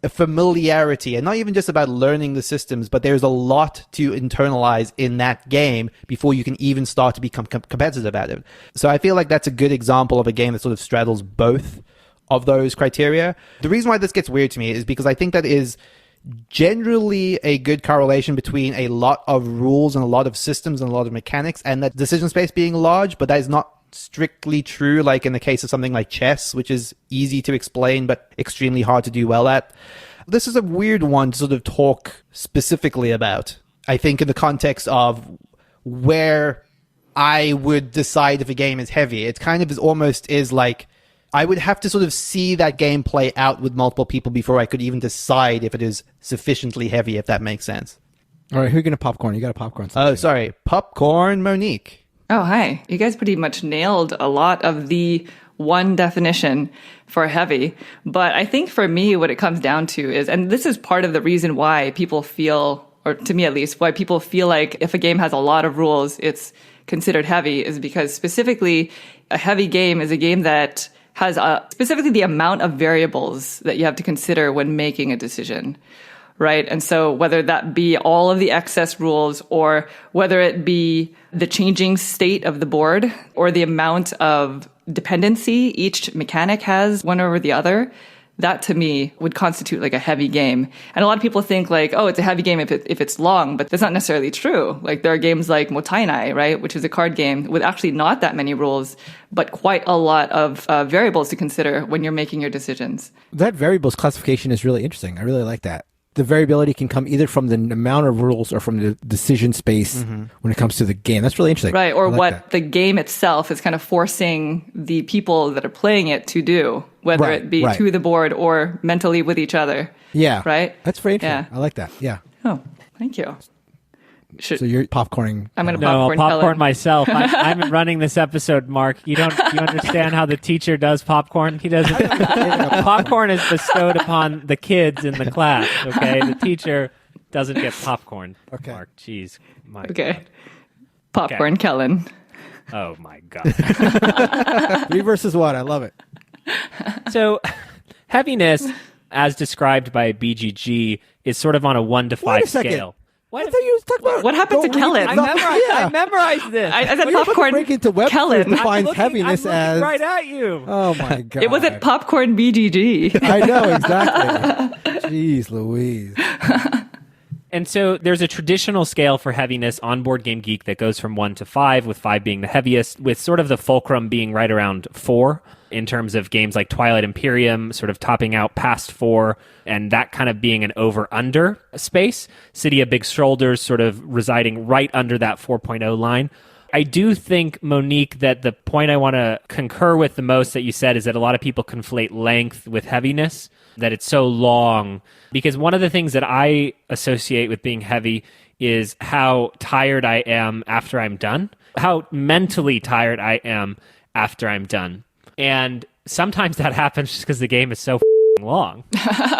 familiarity, and not even just about learning the systems, but there's a lot to internalize in that game before you can even start to become competitive at it. So I feel like that's a good example of a game that sort of straddles both of those criteria. The reason why this gets weird to me is because I think that is generally a good correlation between a lot of rules and a lot of systems and a lot of mechanics and that decision space being large, but that is not strictly true, like in the case of something like chess, which is easy to explain but extremely hard to do well at. This is a weird one to sort of talk specifically about, I think, in the context of where I would decide if a game is heavy. It kind of is almost is like I would have to sort of see that game play out with multiple people before I could even decide if it is sufficiently heavy, if that makes sense. All right, who are you going to popcorn? You got a popcorn. Oh, sorry. Popcorn Monique. Oh, hi. You guys pretty much nailed a lot of the one definition for heavy. But I think for me, what it comes down to is, and this is part of the reason why people feel, or to me at least, why people feel like if a game has a lot of rules, it's considered heavy, is because specifically a heavy game is a game that has specifically the amount of variables that you have to consider when making a decision. Right. And so whether that be all of the excess rules or whether it be the changing state of the board or the amount of dependency each mechanic has one over the other, that to me would constitute like a heavy game. And a lot of people think like, oh, it's a heavy game if it's long, but that's not necessarily true. Like there are games like Motainai, right, which is a card game with actually not that many rules, but quite a lot of variables to consider when you're making your decisions. That variables classification is really interesting. I really like that. The variability can come either from the amount of rules or from the decision space when it comes to the game. That's really interesting. Right, or like what that. the game itself is kind of forcing the people that are playing it to do, whether it be to the board or mentally with each other. Yeah. Right? That's very interesting. Yeah. I like that. Yeah. Oh, thank you. So you're popcorning. I'm going to No, popcorn popcorn Helen. myself. I'm running this episode, Mark. You understand how the teacher does popcorn? He doesn't. Popcorn is bestowed upon the kids in the class. Okay, the teacher doesn't get popcorn. Okay. Mark, jeez. Okay. Popcorn Kellen. Oh my god. 3 versus 1. I love it. So, heaviness, as described by BGG, is sort of on a 1 to 5 Wait a second. scale. I thought you were talking about What happened to Kellen? I memorized this. I said You have to popcorn break into Webster Kellen. defines heaviness I'm looking as right at you. Oh my god! It wasn't popcorn BGG. I know exactly. Jeez, Louise. And so there's a traditional scale for heaviness on Board Game Geek that goes from 1 to 5, with 5 being the heaviest, with sort of the fulcrum being right around 4 in terms of games like Twilight Imperium, sort of topping out past 4, and that kind of being an over-under space. City of Big Shoulders sort of residing right under that 4.0 line. I do think, Monique, that the point I want to concur with the most that you said is that a lot of people conflate length with heaviness, that it's so long. Because one of the things that I associate with being heavy is how tired I am after I'm done, how mentally tired I am after I'm done. And sometimes that happens just because the game is so long,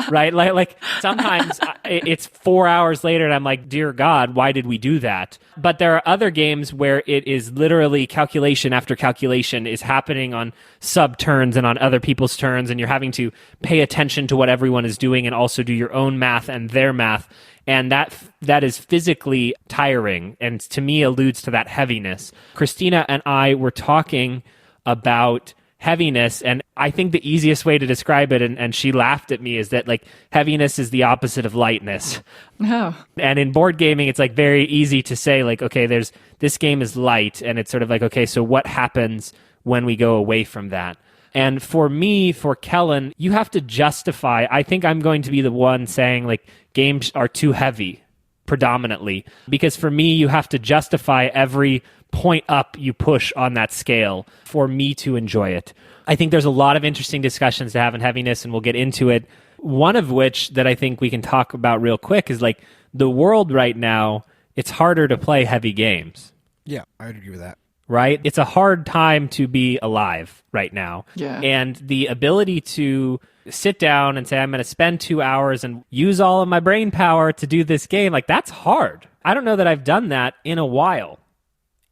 right? Like sometimes it's 4 hours later and I'm like, dear God, why did we do that? But there are other games where it is literally calculation after calculation is happening on sub turns and on other people's turns, and you're having to pay attention to what everyone is doing and also do your own math and their math. And that is physically tiring, and to me alludes to that heaviness. Christina and I were talking about heaviness, and I think the easiest way to describe it, and she laughed at me, is that like heaviness is the opposite of lightness. Oh. And in board gaming, it's like very easy to say like, okay, this game is light, and it's sort of like, okay, so what happens when we go away from that? And for me, for Kellen, you have to justify. I think I'm going to be the one saying like games are too heavy predominantly, because for me, you have to justify every point up you push on that scale for me to enjoy it. I think there's a lot of interesting discussions to have in heaviness, and we'll get into it. One of which that I think we can talk about real quick is like the world right now, it's harder to play heavy games. Yeah, I would agree with that. Right? It's a hard time to be alive right now. Yeah. And the ability to sit down and say, I'm going to spend 2 hours and use all of my brain power to do this game, like that's hard. I don't know that I've done that in a while.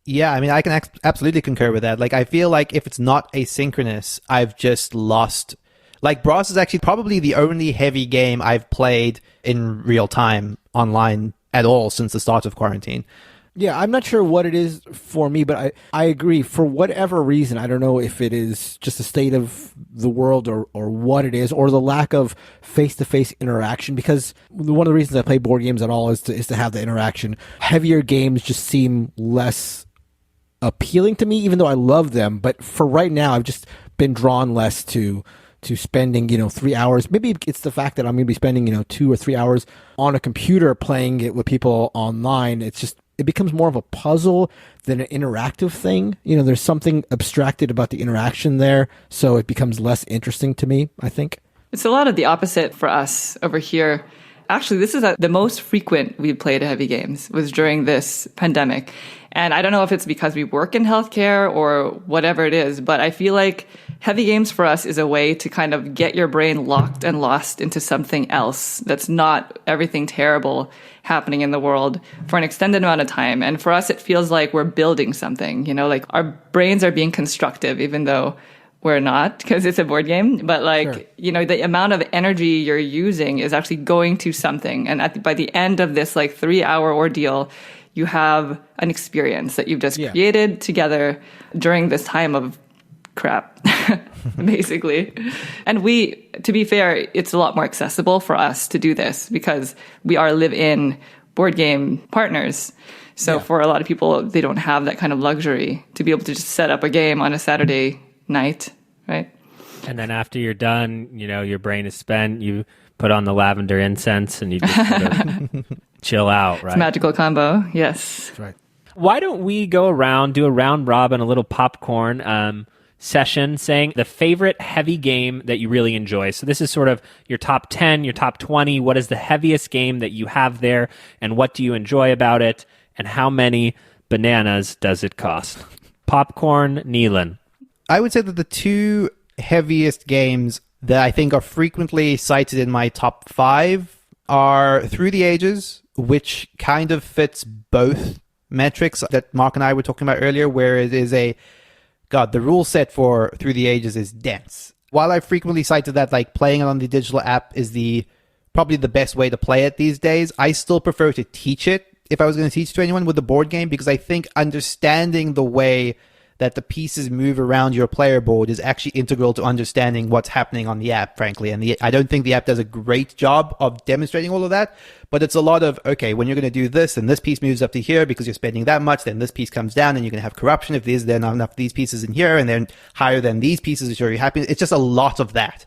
Yeah, I mean, I can absolutely concur with that. Like, I feel like if it's not asynchronous, I've just lost. Like, Brass is actually probably the only heavy game I've played in real time online at all since the start of quarantine. Yeah, I'm not sure what it is for me, but I agree. For whatever reason, I don't know if it is just the state of the world or what it is, or the lack of face-to-face interaction, because one of the reasons I play board games at all is to have the interaction. Heavier games just seem less appealing to me, even though I love them. But for right now, I've just been drawn less to spending, 3 hours. Maybe it's the fact that I'm going to be spending, 2 or 3 hours on a computer playing it with people online. It becomes more of a puzzle than an interactive thing. There's something abstracted about the interaction there, so it becomes less interesting to me, I think. It's a lot of the opposite for us over here. Actually, this is the most frequent we played heavy games was during this pandemic. And I don't know if it's because we work in healthcare or whatever it is, but I feel like heavy games for us is a way to kind of get your brain locked and lost into something else that's not everything terrible happening in the world for an extended amount of time. And for us, it feels like we're building something, like our brains are being constructive, even though we're not, because it's a board game. But sure. The amount of energy you're using is actually going to something. And by the end of this 3-hour ordeal, you have an experience that you've just created together during this time of crap, basically. And to be fair, it's a lot more accessible for us to do this because we are live-in board game partners. So for a lot of people, they don't have that kind of luxury to be able to just set up a game on a Saturday night, right? And then after you're done, your brain is spent, you put on the lavender incense and you just sort of chill out, right? It's a magical combo, yes. That's right. Why don't we go around, do a round robin, a little popcorn session, saying the favorite heavy game that you really enjoy. So this is sort of your top 10, your top 20. What is the heaviest game that you have there, and what do you enjoy about it, and how many bananas does it cost? Popcorn, Neelan. I would say that the two heaviest games that I think are frequently cited in my top 5 are Through the Ages, which kind of fits both metrics that Mark and I were talking about earlier, where it is the rule set for Through the Ages is dense. While I frequently cited that playing it on the digital app is probably the best way to play it these days, I still prefer to teach it if I was going to teach to anyone with the board game, because I think understanding the way that the pieces move around your player board is actually integral to understanding what's happening on the app, frankly. And I don't think the app does a great job of demonstrating all of that, but it's a lot of, okay, when you're going to do this, and this piece moves up to here because you're spending that much, then this piece comes down, and you're going to have corruption if there are not enough of these pieces in here, and then higher than these pieces, which are you happy. It's just a lot of that.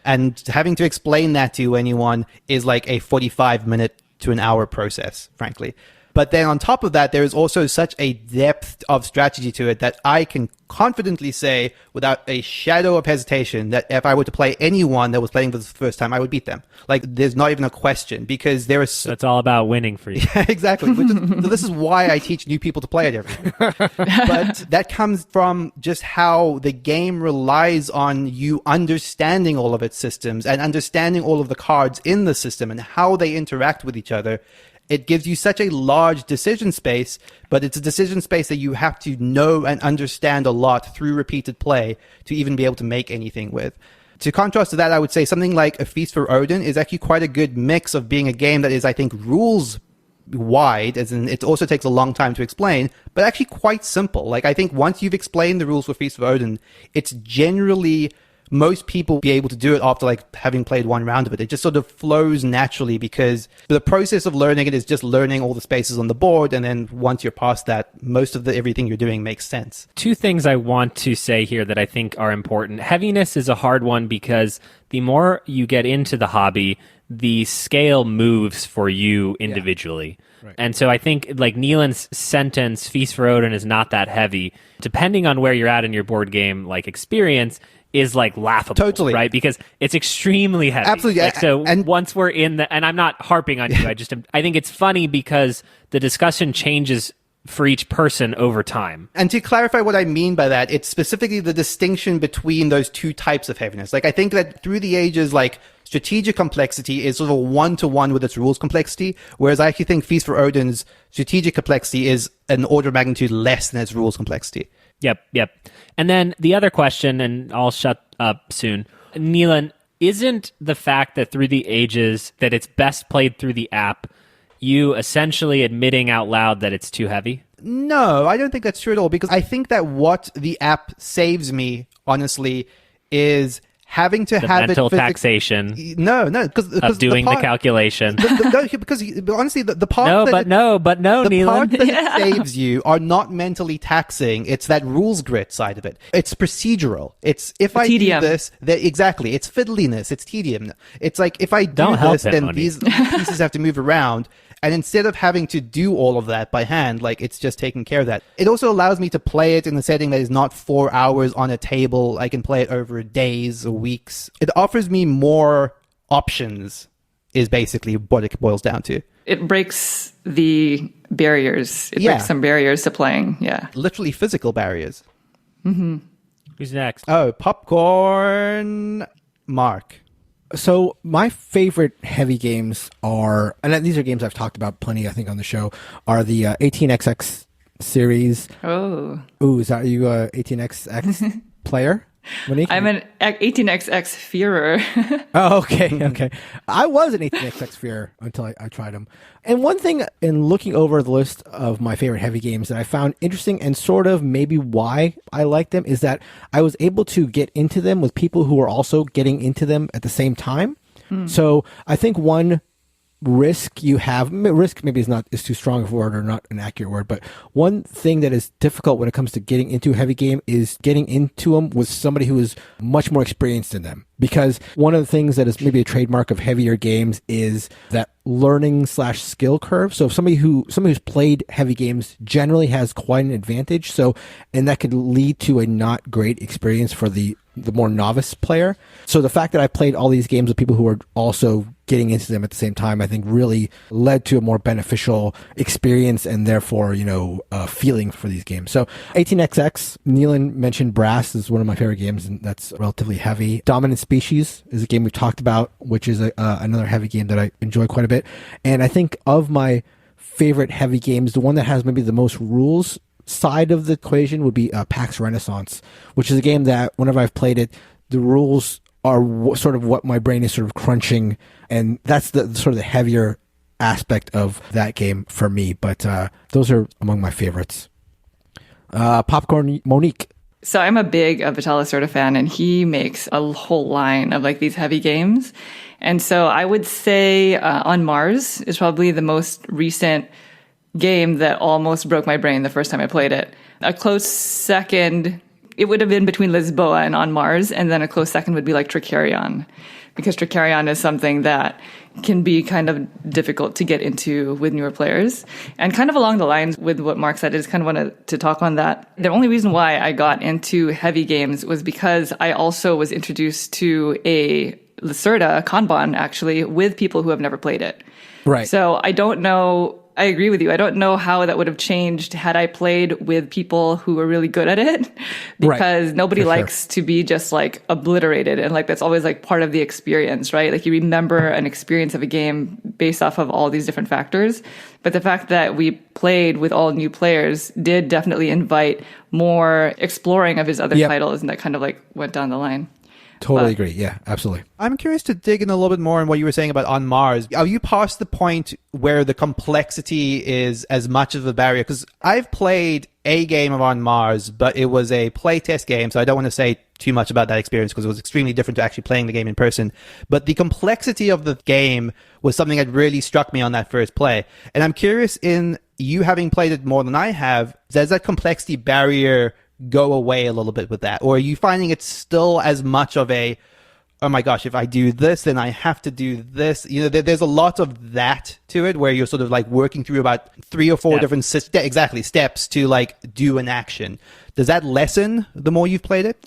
And having to explain that to anyone is like a 45-minute to an hour process, frankly. But then on top of that, there is also such a depth of strategy to it that I can confidently say without a shadow of hesitation that if I were to play anyone that was playing for the first time, I would beat them. There's not even a question, because there is... So it's all about winning for you. Yeah, exactly. So this is why I teach new people to play it every week. But that comes from just how the game relies on you understanding all of its systems and understanding all of the cards in the system and how they interact with each other. It gives you such a large decision space, but it's a decision space that you have to know and understand a lot through repeated play to even be able to make anything with. To contrast to that, I would say something like A Feast for Odin is actually quite a good mix of being a game that is, I think, rules wide, as in it also takes a long time to explain, but actually quite simple. I think once you've explained the rules for Feast for Odin, it's generally... most people be able to do it after having played one round of it. It just sort of flows naturally because the process of learning it is just learning all the spaces on the board. And then once you're past that, most of everything you're doing makes sense. Two things I want to say here that I think are important. Heaviness is a hard one because the more you get into the hobby, the scale moves for you individually. Yeah. Right. And so I think Neelan's sentence, Feast for Odin, is not that heavy. Depending on where you're at in your board game experience, is laughable, totally, right? Because it's extremely heavy. Absolutely. And once we're in and I'm not harping on you, I think it's funny because the discussion changes for each person over time. And to clarify what I mean by that, it's specifically the distinction between those two types of heaviness. Like, I think that through the ages, like, strategic complexity is sort of a one-to-one with its rules complexity, whereas I actually think Feast for Odin's strategic complexity is an order of magnitude less than its rules complexity. Yep. And then the other question, and I'll shut up soon. Neelan, isn't the fact that through the ages that it's best played through the app you essentially admitting out loud that it's too heavy? No, I don't think that's true at all, because I think that what the app saves me, honestly, is having to the have mental it taxation. No, because of doing the calculation. Because honestly, the part but no, the Neelan. part that it saves you are not mentally taxing. It's that rules grit side of it. It's procedural. It's if I tedium. do this, exactly. It's fiddliness. It's tedium. It's like if I do Don't help this, it, then Monique. these pieces have to move around. And instead of having to do all of that by hand, like, it's just taking care of that. It also allows me to play it in a setting that is not 4 hours on a table. I can play it over days or weeks. It offers me more options, is basically what it boils down to. It breaks the barriers. It breaks some barriers to playing. Yeah. Literally physical barriers. Who's next? Oh, popcorn. Mark. So my favorite heavy games are, and these are games I've talked about plenty, I think, on the show, are the 18XX series. Oh. Ooh, is that you 18XX player, Monique? I'm an 18XX fearer. Oh, okay. I was an 18XX fearer until I tried them. And one thing in looking over the list of my favorite heavy games that I found interesting and sort of maybe why I like them is that I was able to get into them with people who were also getting into them at the same time. So I think one risk you have, risk maybe is too strong of a word or not an accurate word, but one thing that is difficult when it comes to getting into a heavy game is getting into them with somebody who is much more experienced in them. Because one of the things that is maybe a trademark of heavier games is that learning/skill curve. So if somebody who's played heavy games generally has quite an advantage. So, and that could lead to a not great experience for the more novice player. So the fact that I played all these games with people who are also getting into them at the same time, I think really led to a more beneficial experience and therefore, feeling for these games. So 18XX, Neelan mentioned Brass is one of my favorite games, and that's relatively heavy. Dominant Species is a game we've talked about, which is another heavy game that I enjoy quite a bit. And I think of my favorite heavy games, the one that has maybe the most rules side of the equation would be PAX Renaissance, which is a game that whenever I've played it, the rules are sort of what my brain is sort of crunching, and that's the sort of the heavier aspect of that game for me. But those are among my favorites. Popcorn, Monique. So I'm a big Vital Lacerda fan, and he makes a whole line of like these heavy games. And so I would say On Mars is probably the most recent game that almost broke my brain the first time I played it. A close second, it would have been between Lisboa and On Mars, and then a close second would be like Tricarion, because Tricarion is something that can be kind of difficult to get into with newer players. And kind of along the lines with what Mark said, I just kind of wanted to talk on that. The only reason why I got into heavy games was because I also was introduced to a Lacerda, a Kanban actually, with people who have never played it. Right. So I don't know. I agree with you. I don't know how that would have changed had I played with people who were really good at it, because nobody likes to be just like obliterated. And like, that's always like part of the experience, right? Like you remember an experience of a game based off of all these different factors. But the fact that we played with all new players did definitely invite more exploring of his other titles. And that kind of like went down the line. Totally agree. Yeah, absolutely. I'm curious to dig in a little bit more on what you were saying about On Mars. Are you past the point where the complexity is as much of a barrier? Because I've played a game of On Mars, but it was a playtest game, so I don't want to say too much about that experience because it was extremely different to actually playing the game in person. But the complexity of the game was something that really struck me on that first play. And I'm curious, in you having played it more than I have, does that complexity barrier go away a little bit with that? Or are you finding it's still as much of a, oh my gosh, if I do this, then I have to do this? There's a lot of that to it where you're sort of like working through about 3 or 4 different steps to like do an action. Does that lessen the more you've played it?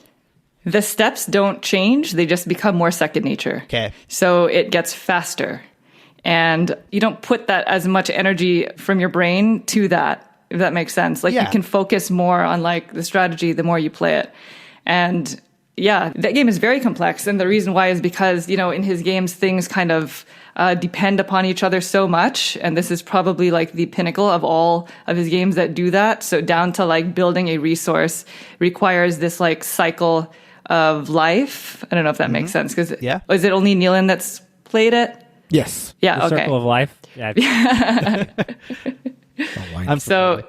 The steps don't change. They just become more second nature. Okay. So it gets faster. And you don't put that as much energy from your brain to that if that makes sense. Like, Yeah. you can focus more on like the strategy the more you play it. And yeah, that game is very complex. And the reason why is because, you know, in his games, things kind of depend upon each other so much. And this is probably like the pinnacle of all of his games that do that. So down to like building a resource requires this like cycle of life. I don't know if that makes sense. Because is it only Nealon that's played it? Yes. Yeah. The Okay. Circle of Life. Yeah. So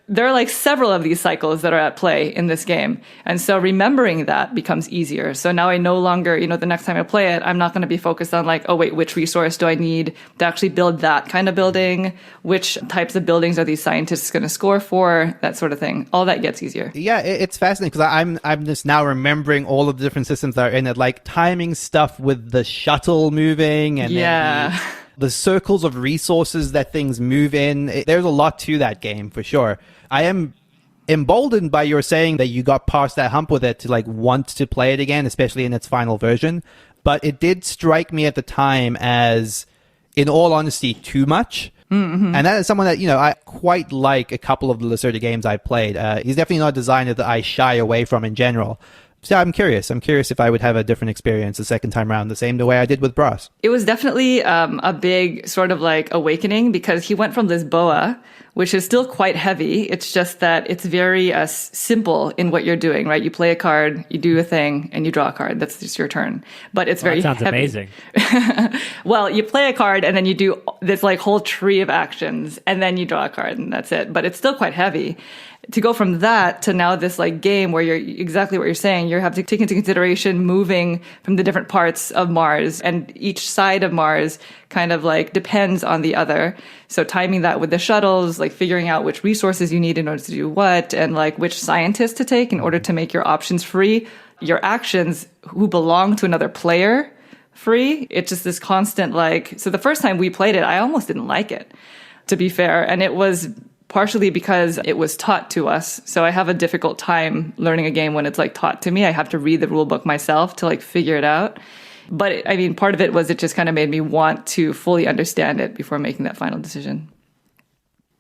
there are like several of these cycles that are at play in this game. And so remembering that becomes easier. So now I no longer, you know, the next time I play it, I'm not going to be focused on like, oh, wait, which resource do I need to actually build that kind of building? Which types of buildings are these scientists going to score for? That sort of thing. All that gets easier. Yeah, it's fascinating because I'm just now remembering all of the different systems that are in it, like timing stuff with the shuttle moving and then the circles of resources that things move in. There's a lot to that game for sure. I am emboldened by your saying that you got past that hump with it to like want to play it again, especially in its final version. But it did strike me at the time as, in all honesty, too much. Mm-hmm. And that is someone that, you know, I quite like a couple of the Lacerda games I've played. He's definitely not a designer that I shy away from in general. So I'm curious. I'm curious if I would have a different experience the second time around, the same way I did with Brass. It was definitely a big sort of like awakening because he went from Lisboa, which is still quite heavy. It's just that it's very simple in what you're doing, right? You play a card, you do a thing, and you draw a card. That's just your turn. But it's very that sounds heavy. amazing. Well, you play a card and then you do this like whole tree of actions and then you draw a card and that's it. But it's still quite heavy. To go from that to now this like game where you're exactly what you're saying, you have to take into consideration moving from the different parts of Mars, and each side of Mars kind of like depends on the other. So timing that with the shuttles, like figuring out which resources you need in order to do what, and like which scientists to take in order to make your options free, your actions who belong to another player free. It's just this constant like, so the first time we played it, I almost didn't like it, to be fair. And it was partially because it was taught to us. So I have a difficult time learning a game when it's like taught to me. I have to read the rule book myself to like figure it out. But I mean, part of it was it just kind of made me want to fully understand it before making that final decision.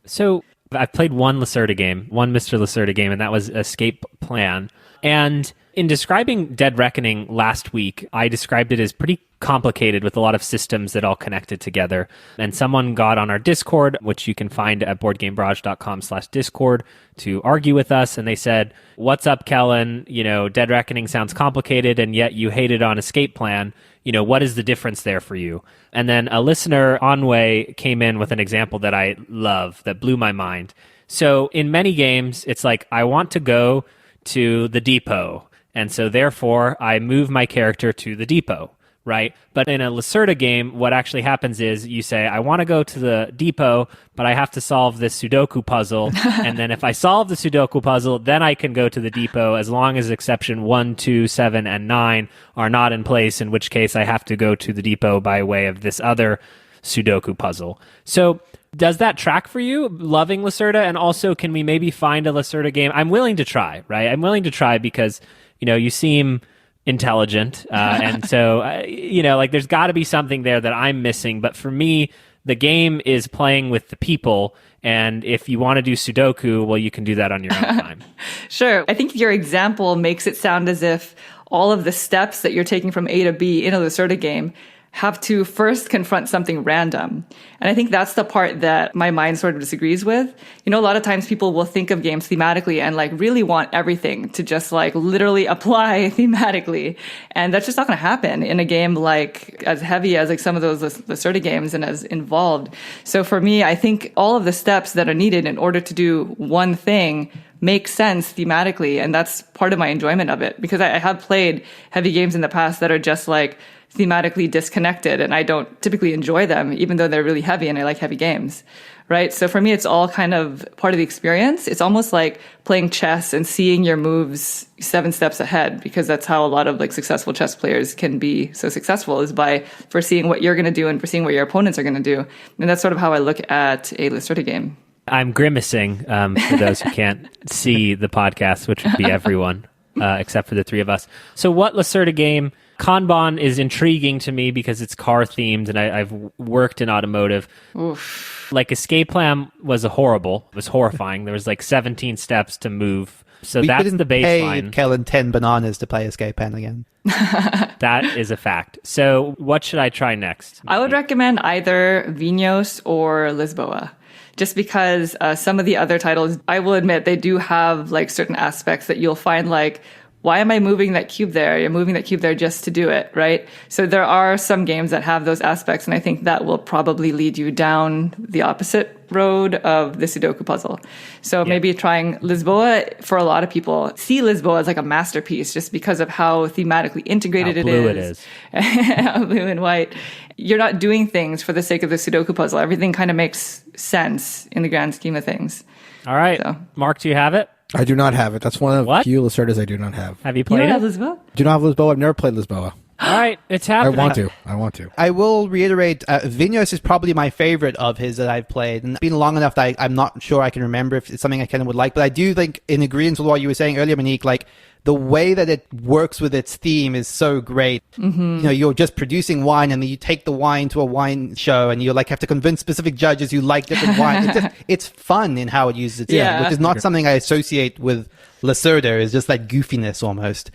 So I've played one Lacerda game, one Mr. Lacerda game, and that was Escape Plan. And in describing Dead Reckoning last week, I described it as pretty complicated with a lot of systems that all connected together. And someone got on our Discord, which you can find at boardgamebarrage.com/Discord, to argue with us. And they said, "What's up, Kellen? You know, Dead Reckoning sounds complicated, and yet you hated on Escape Plan. You know, what is the difference there for you?" And then a listener, Onway, came in with an example that I love, that blew my mind. So in many games, it's like, I want to go to the depot. And so therefore, I move my character to the depot, right? But in a Lacerda game, what actually happens is you say, I want to go to the depot, but I have to solve this Sudoku puzzle. And then if I solve the Sudoku puzzle, then I can go to the depot as long as exception 1, 2, 7, and 9 are not in place, in which case I have to go to the depot by way of this other Sudoku puzzle. So does that track for you, loving Lacerda? And also, can we maybe find a Lacerda game? I'm willing to try, right? I'm willing to try because, you know, you seem intelligent. And so, you know, like there's got to be something there that I'm missing. But for me, the game is playing with the people. And if you want to do Sudoku, well, you can do that on your own time. Sure. I think your example makes it sound as if all of the steps that you're taking from A to B in a Lacerda game have to first confront something random. And I think that's the part that my mind sort of disagrees with. You know, a lot of times people will think of games thematically and like really want everything to just like literally apply thematically. And that's just not going to happen in a game like as heavy as like some of those Lacerda games and as involved. So for me, I think all of the steps that are needed in order to do one thing make sense thematically. And that's part of my enjoyment of it, because I have played heavy games in the past that are just like thematically disconnected, and I don't typically enjoy them, even though they're really heavy and I like heavy games, right? So for me, it's all kind of part of the experience. It's almost like playing chess and seeing your moves 7 steps ahead, because that's how a lot of like successful chess players can be so successful, is by foreseeing what you're going to do and foreseeing what your opponents are going to do. And that's sort of how I look at a Lacerda game. I'm grimacing for those who can't see the podcast, which would be everyone. except for the three of us. So what Lacerda game? Kanban is intriguing to me because it's car themed, and I've worked in automotive. Oof. Like Escape Plan was horrible. It was horrifying. There was like 17 steps to move. So We that's couldn't the baseline. pay Kellen 10 bananas to play Escape Pen again. That is a fact. So what should I try next? I would recommend either Vinhos or Lisboa. Just because some of the other titles, I will admit, they do have like certain aspects that you'll find like, why am I moving that cube there? You're moving that cube there just to do it, right? So there are some games that have those aspects, and I think that will probably lead you down the opposite road of the Sudoku puzzle. So maybe trying Lisboa, for a lot of people, see Lisboa as like a masterpiece just because of how thematically integrated How blue it is. Blue and white. You're not doing things for the sake of the Sudoku puzzle. Everything kind of makes sense in the grand scheme of things. All right. So. Mark, do you have it? I do not have it. That's one of the What? few Lacerdas I do not have. Have you You played don't it? have Lisboa? Do not have Lisboa. I've never played Lisboa. All right. It's I happening. want to. I will reiterate, Vinhos is probably my favorite of his that I've played. And it's been long enough that I'm not sure I can remember if it's something I kind of would like. But I do think, in agreement with what you were saying earlier, Monique, like, the way that it works with its theme is so great. Mm-hmm. You know, you're just producing wine, and then you take the wine to a wine show, and you like have to convince specific judges who like different wine. It's fun in how it uses its theme, which is not something I associate with Lacerda. It's just that goofiness almost.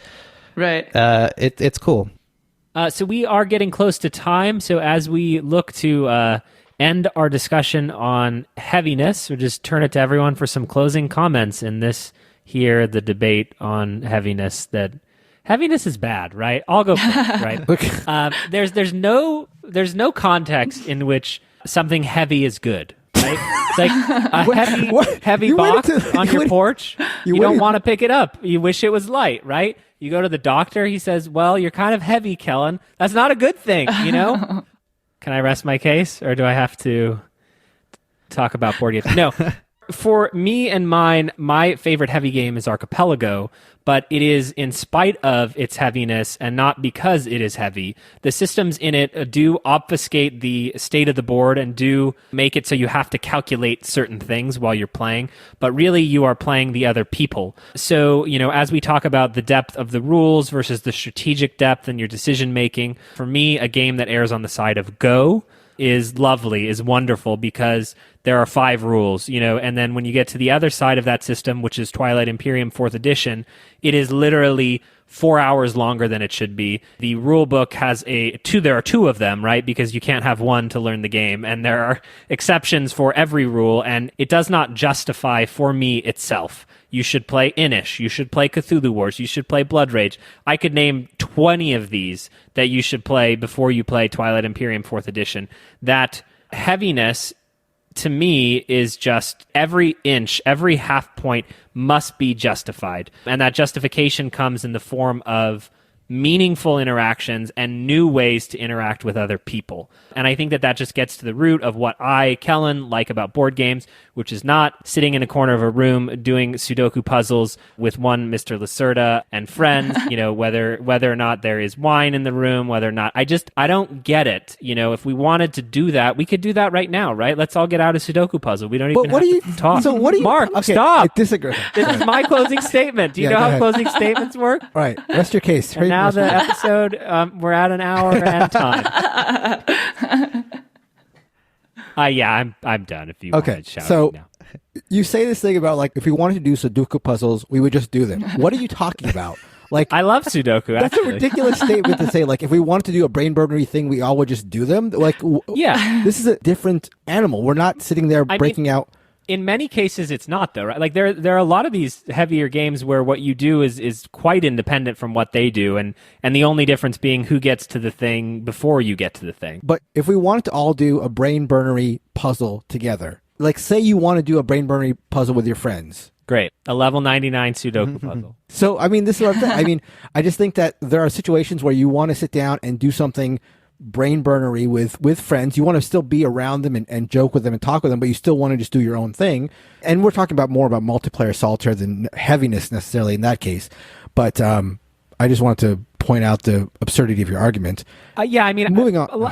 Right. It's cool. So we are getting close to time. So as we look to end our discussion on heaviness, we'll just turn it to everyone for some closing comments in this here, the debate on heaviness. That heaviness is bad, right? I'll go first, right? There's no context in which something heavy is good. Right? It's like a heavy box on your porch. You don't want to pick it up. You wish it was light, right? You go to the doctor. He says, well, you're kind of heavy, Kellen. That's not a good thing, you know? Can I rest my case, or do I have to talk about board games? No. For me and mine, my favorite heavy game is Archipelago, but it is in spite of its heaviness and not because it is heavy. The systems in it do obfuscate the state of the board and do make it so you have to calculate certain things while you're playing, but really you are playing the other people. So, you know, as we talk about the depth of the rules versus the strategic depth in your decision making, for me, a game that errs on the side of Go is lovely, is wonderful, because there are 5 rules, you know, and then when you get to the other side of that system, which is Twilight Imperium 4th edition, it is literally 4 hours longer than it should be. The rule book has there are 2 of them, right? Because you can't have one to learn the game, and there are exceptions for every rule, and it does not justify for me itself. You should play Inish. You should play Cthulhu Wars. You should play Blood Rage. I could name 20 of these that you should play before you play Twilight Imperium 4th edition. That heaviness, to me, is just every inch, every half point must be justified. And that justification comes in the form of meaningful interactions and new ways to interact with other people. And I think that just gets to the root of what I, Kellen, like about board games, which is not sitting in a corner of a room doing Sudoku puzzles with one Mr. Lacerda and friends, you know, whether or not there is wine in the room, whether or not, I don't get it. You know, if we wanted to do that, we could do that right now, right? Let's all get out a Sudoku puzzle. We don't even have to talk. So what do you... Mark, okay, stop. I disagree. This is my closing statement. Do you know how closing statements work? All right, rest your case. And now the episode, we're at an hour and time. I'm done. If you want to shout so now. You say this thing about like if we wanted to do Sudoku puzzles, we would just do them. What are you talking about? Like I love Sudoku. That's actually a ridiculous statement to say. Like if we wanted to do a brain burnery thing, we all would just do them. Like this is a different animal. We're not sitting there breaking out. In many cases, it's not, though, right? Like there are a lot of these heavier games where what you do is quite independent from what they do, and the only difference being who gets to the thing before you get to the thing. But if we wanted to all do a brain burnery puzzle together, like say you want to do a brain burnery puzzle with your friends. Great. A level 99 Sudoku puzzle. So, I mean, this is what I'm saying. I mean, I just think that there are situations where you want to sit down and do something brain burnery with friends. You want to still be around them and joke with them and talk with them, but you still want to just do your own thing. And we're talking about more about multiplayer solitaire than heaviness necessarily in that case. But I just wanted to point out the absurdity of your argument. I mean, moving on.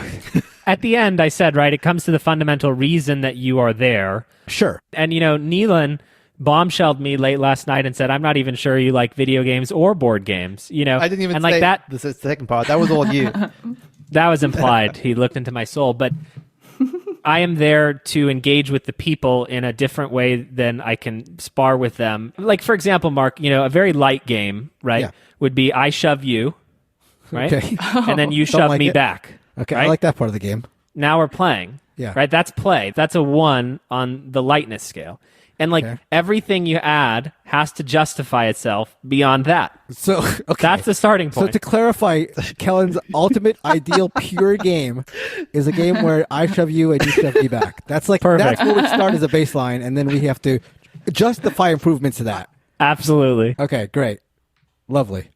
At the end, I said, right, it comes to the fundamental reason that you are there. Sure. And, you know, Neelan bombshelled me late last night and said, I'm not even sure you like video games or board games, you know. I didn't even and say like that. the second part. That was all you. That was implied. He looked into my soul, but I am there to engage with the people in a different way than I can spar with them. Like, for example, Mark, you know, a very light game, right, Yeah. would be I shove you, right? Okay. And then you Don't shove like me it. back. Okay, right? I like that part of the game. Now we're playing. Yeah. Right? That's play. That's a 1 on the lightness scale. And like Okay. everything you add has to justify itself beyond that. So, okay. That's the starting So point. to clarify, Kellen's ultimate ideal pure game is a game where I shove you and you shove me back. That's like Perfect. that's where we start as a baseline, and then we have to justify improvements to that. Absolutely. Okay, great, lovely.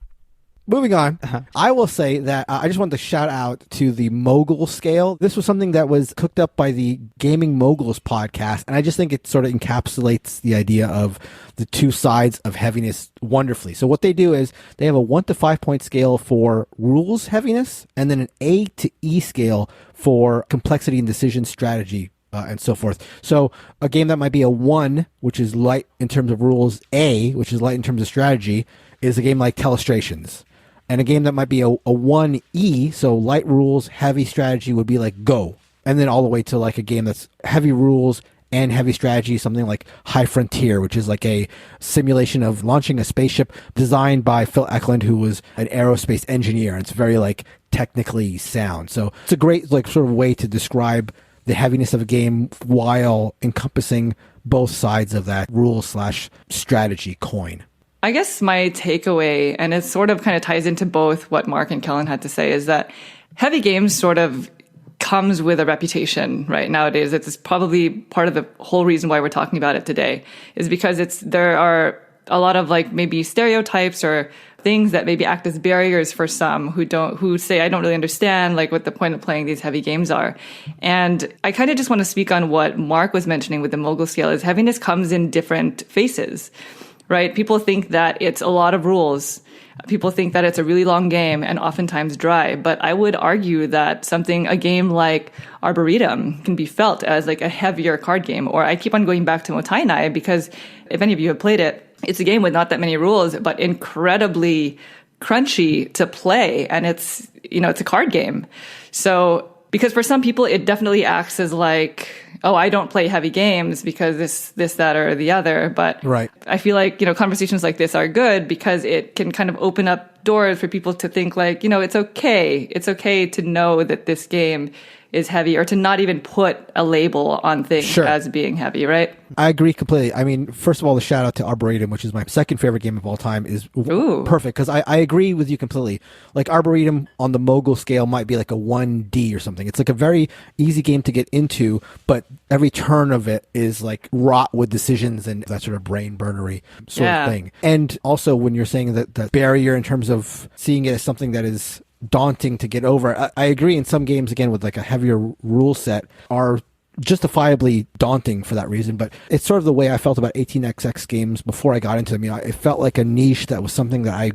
Moving on, I will say that I just wanted to shout out to the mogul scale. This was something that was cooked up by the Gaming Moguls podcast, and I just think it sort of encapsulates the idea of the two sides of heaviness wonderfully. So what they do is they have a 1 to 5 point scale for rules heaviness, and then an A to E scale for complexity and decision strategy. And so forth. So a game that might be a 1, which is light in terms of rules, A, which is light in terms of strategy, is a game like Telestrations. And a game that might be a 1E, so light rules, heavy strategy, would be like Go. And then all the way to like a game that's heavy rules and heavy strategy, something like High Frontier, which is like a simulation of launching a spaceship designed by Phil Eklund, who was an aerospace engineer. And it's very like technically sound. So it's a great like sort of way to describe the heaviness of a game while encompassing both sides of that rule/strategy coin. I guess my takeaway, and it sort of kind of ties into both what Mark and Kellen had to say, is that heavy games sort of comes with a reputation right nowadays. It's probably part of the whole reason why we're talking about it today, is because there are a lot of like maybe stereotypes or things that maybe act as barriers for some who say, I don't really understand like what the point of playing these heavy games are. And I kind of just want to speak on what Mark was mentioning with the mogul scale, is heaviness comes in different faces. Right? People think that it's a lot of rules. People think that it's a really long game and oftentimes dry. But I would argue that a game like Arboretum can be felt as like a heavier card game. Or I keep on going back to Motainai because if any of you have played it, it's a game with not that many rules, but incredibly crunchy to play. And it's a card game. So, because for some people, it definitely acts as like, oh, I don't play heavy games because this, that, or the other. But right. I feel like, conversations like this are good because it can kind of open up doors for people to think like, it's okay. It's okay to know that this game is heavy, or to not even put a label on things as being heavy, right? I agree completely. I mean, first of all, the shout out to Arboretum, which is my second favorite game of all time, is perfect, because I agree with you completely. Like Arboretum on the mogul scale might be like a 1D or something. It's like a very easy game to get into, but every turn of it is like wrought with decisions and that sort of brain burnery sort of thing. And also when you're saying that barrier in terms of seeing it as something that is daunting to get over, I agree. In some games, again, with like a heavier rule set, are justifiably daunting for that reason. But it's sort of the way I felt about 18xx games before I got into them. It felt like a niche that was something that I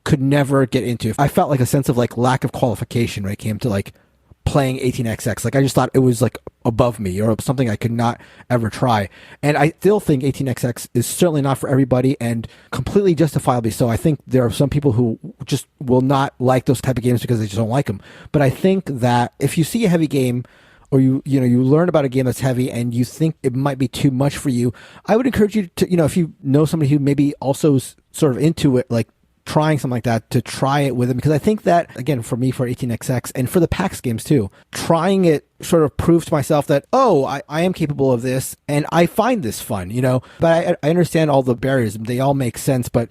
could never get into. I felt like a sense of like lack of qualification when it came to like playing 18xx. Like I just thought it was like above me, or something I could not ever try. And I still think 18xx is certainly not for everybody, and completely justifiably so. I think there are some people who just will not like those type of games because they just don't like them. But I think that if you see a heavy game, or you learn about a game that's heavy and you think it might be too much for you, I would encourage you to, if you know somebody who maybe also is sort of into it, like trying something like that, to try it with them. Because I think that, again, for me, for 18xx and for the PAX games too, trying it sort of proves to myself that, I am capable of this and I find this fun, But I understand all the barriers. They all make sense. But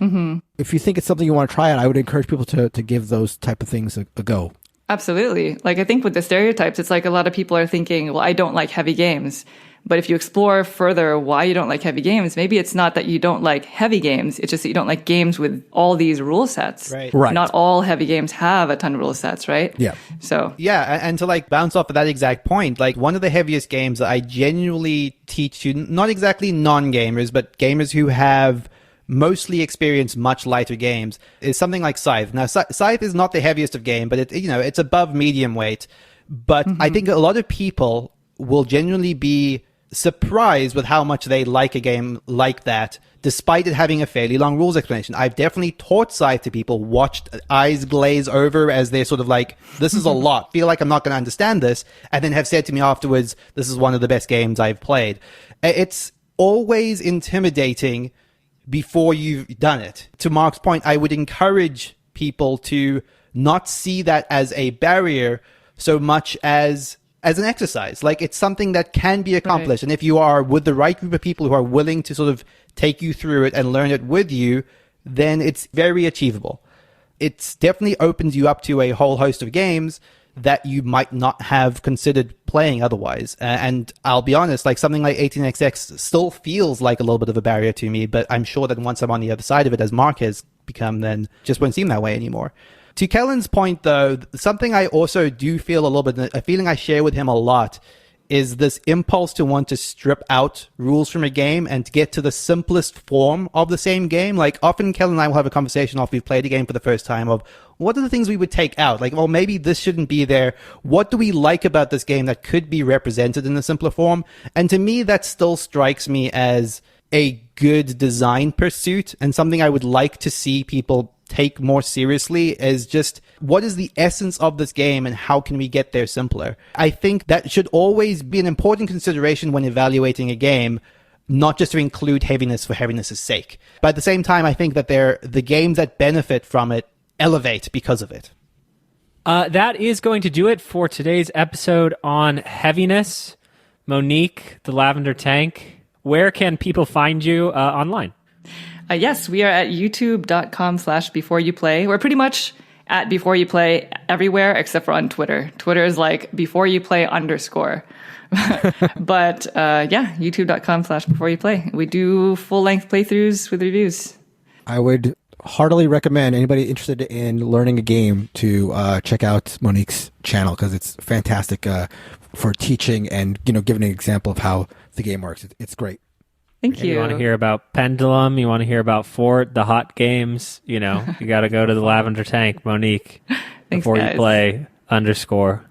if you think it's something you want to try out, I would encourage people to give those type of things a go. Absolutely. Like I think with the stereotypes, it's like a lot of people are thinking, well, I don't like heavy games. But if you explore further why you don't like heavy games, maybe it's not that you don't like heavy games. It's just that you don't like games with all these rule sets. Right. Not all heavy games have a ton of rule sets, right? Yeah. So. Yeah, and to like bounce off of that exact point, like one of the heaviest games that I genuinely teach to, not exactly non-gamers, but gamers who have mostly experienced much lighter games, is something like Scythe. Now, Scythe is not the heaviest of game, but it's above medium weight. But I think a lot of people will genuinely be surprised with how much they like a game like that, despite it having a fairly long rules explanation. I've definitely taught Scythe to people, watched eyes glaze over as they're sort of like, this is a lot, feel like I'm not going to understand this, and then have said to me afterwards, this is one of the best games I've played. It's always intimidating before you've done it. To Mark's point, I would encourage people to not see that as a barrier so much as an exercise. Like, it's something that can be accomplished. Right. And if you are with the right group of people who are willing to sort of take you through it and learn it with you, then it's very achievable. It's definitely opens you up to a whole host of games that you might not have considered playing otherwise. And I'll be honest, like something like 18xx still feels like a little bit of a barrier to me, but I'm sure that once I'm on the other side of it, as Mark has become, then just won't seem that way anymore. To Kellen's point, though, something I also do feel a little bit, a feeling I share with him a lot, is this impulse to want to strip out rules from a game and to get to the simplest form of the same game. Like, often Kellen and I will have a conversation after we've played a game for the first time of, what are the things we would take out? Like, well, maybe this shouldn't be there. What do we like about this game that could be represented in a simpler form? And to me, that still strikes me as a good design pursuit, and something I would like to see people take more seriously, as just what is the essence of this game and how can we get there simpler? I think that should always be an important consideration when evaluating a game, not just to include heaviness for heaviness' sake. But at the same time, I think that the games that benefit from it elevate because of it. That is going to do it for today's episode on heaviness. Monique, the Lavender Tank, where can people find you online? Yes, we are at youtube.com/beforeyouplay. We're pretty much at Before You Play everywhere except for on Twitter. Twitter is like Before You Play _. But yeah, youtube.com/beforeyouplay. We do full-length playthroughs with reviews. I would heartily recommend anybody interested in learning a game to check out Monique's channel, because it's fantastic for teaching and giving an example of how the game works. It's great. Thank you. You want to hear about Pendulum? You want to hear about Fort, the hot games? You got to go to the Lavender Tank, Monique. Thanks, Before guys. You Play _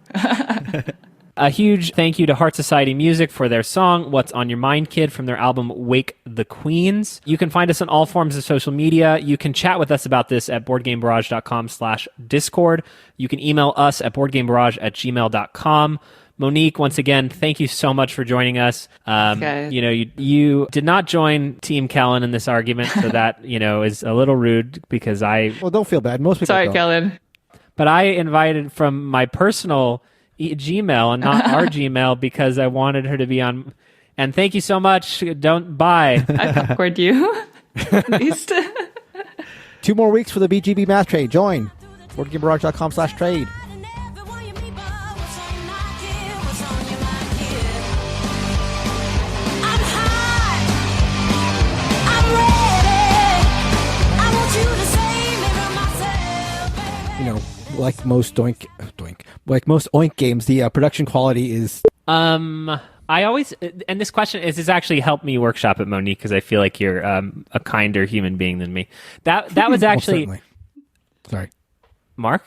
A huge thank you to Heart Society Music for their song, What's on Your Mind, Kid, from their album Wake the Queens. You can find us on all forms of social media. You can chat with us about this at boardgamebarrage.com/discord. You can email us at boardgamebarrage@gmail.com. Monique, once again, thank you so much for joining us. You did not join Team Kellen in this argument, so that, is a little rude because Well, don't feel bad. Most people Sorry, don't. Kellen. But I invited from my personal Gmail and not our Gmail because I wanted her to be on. And thank you so much. Don't buy. I popcorned you. At least. 2 more weeks for the BGB Math Trade. Join boardgamebarrage.com/trade. Like most like most Oink games, the production quality is. I always, and this question is actually helped me workshop at Monique, because I feel like you're a kinder human being than me. That was actually. Well, sorry, Mark.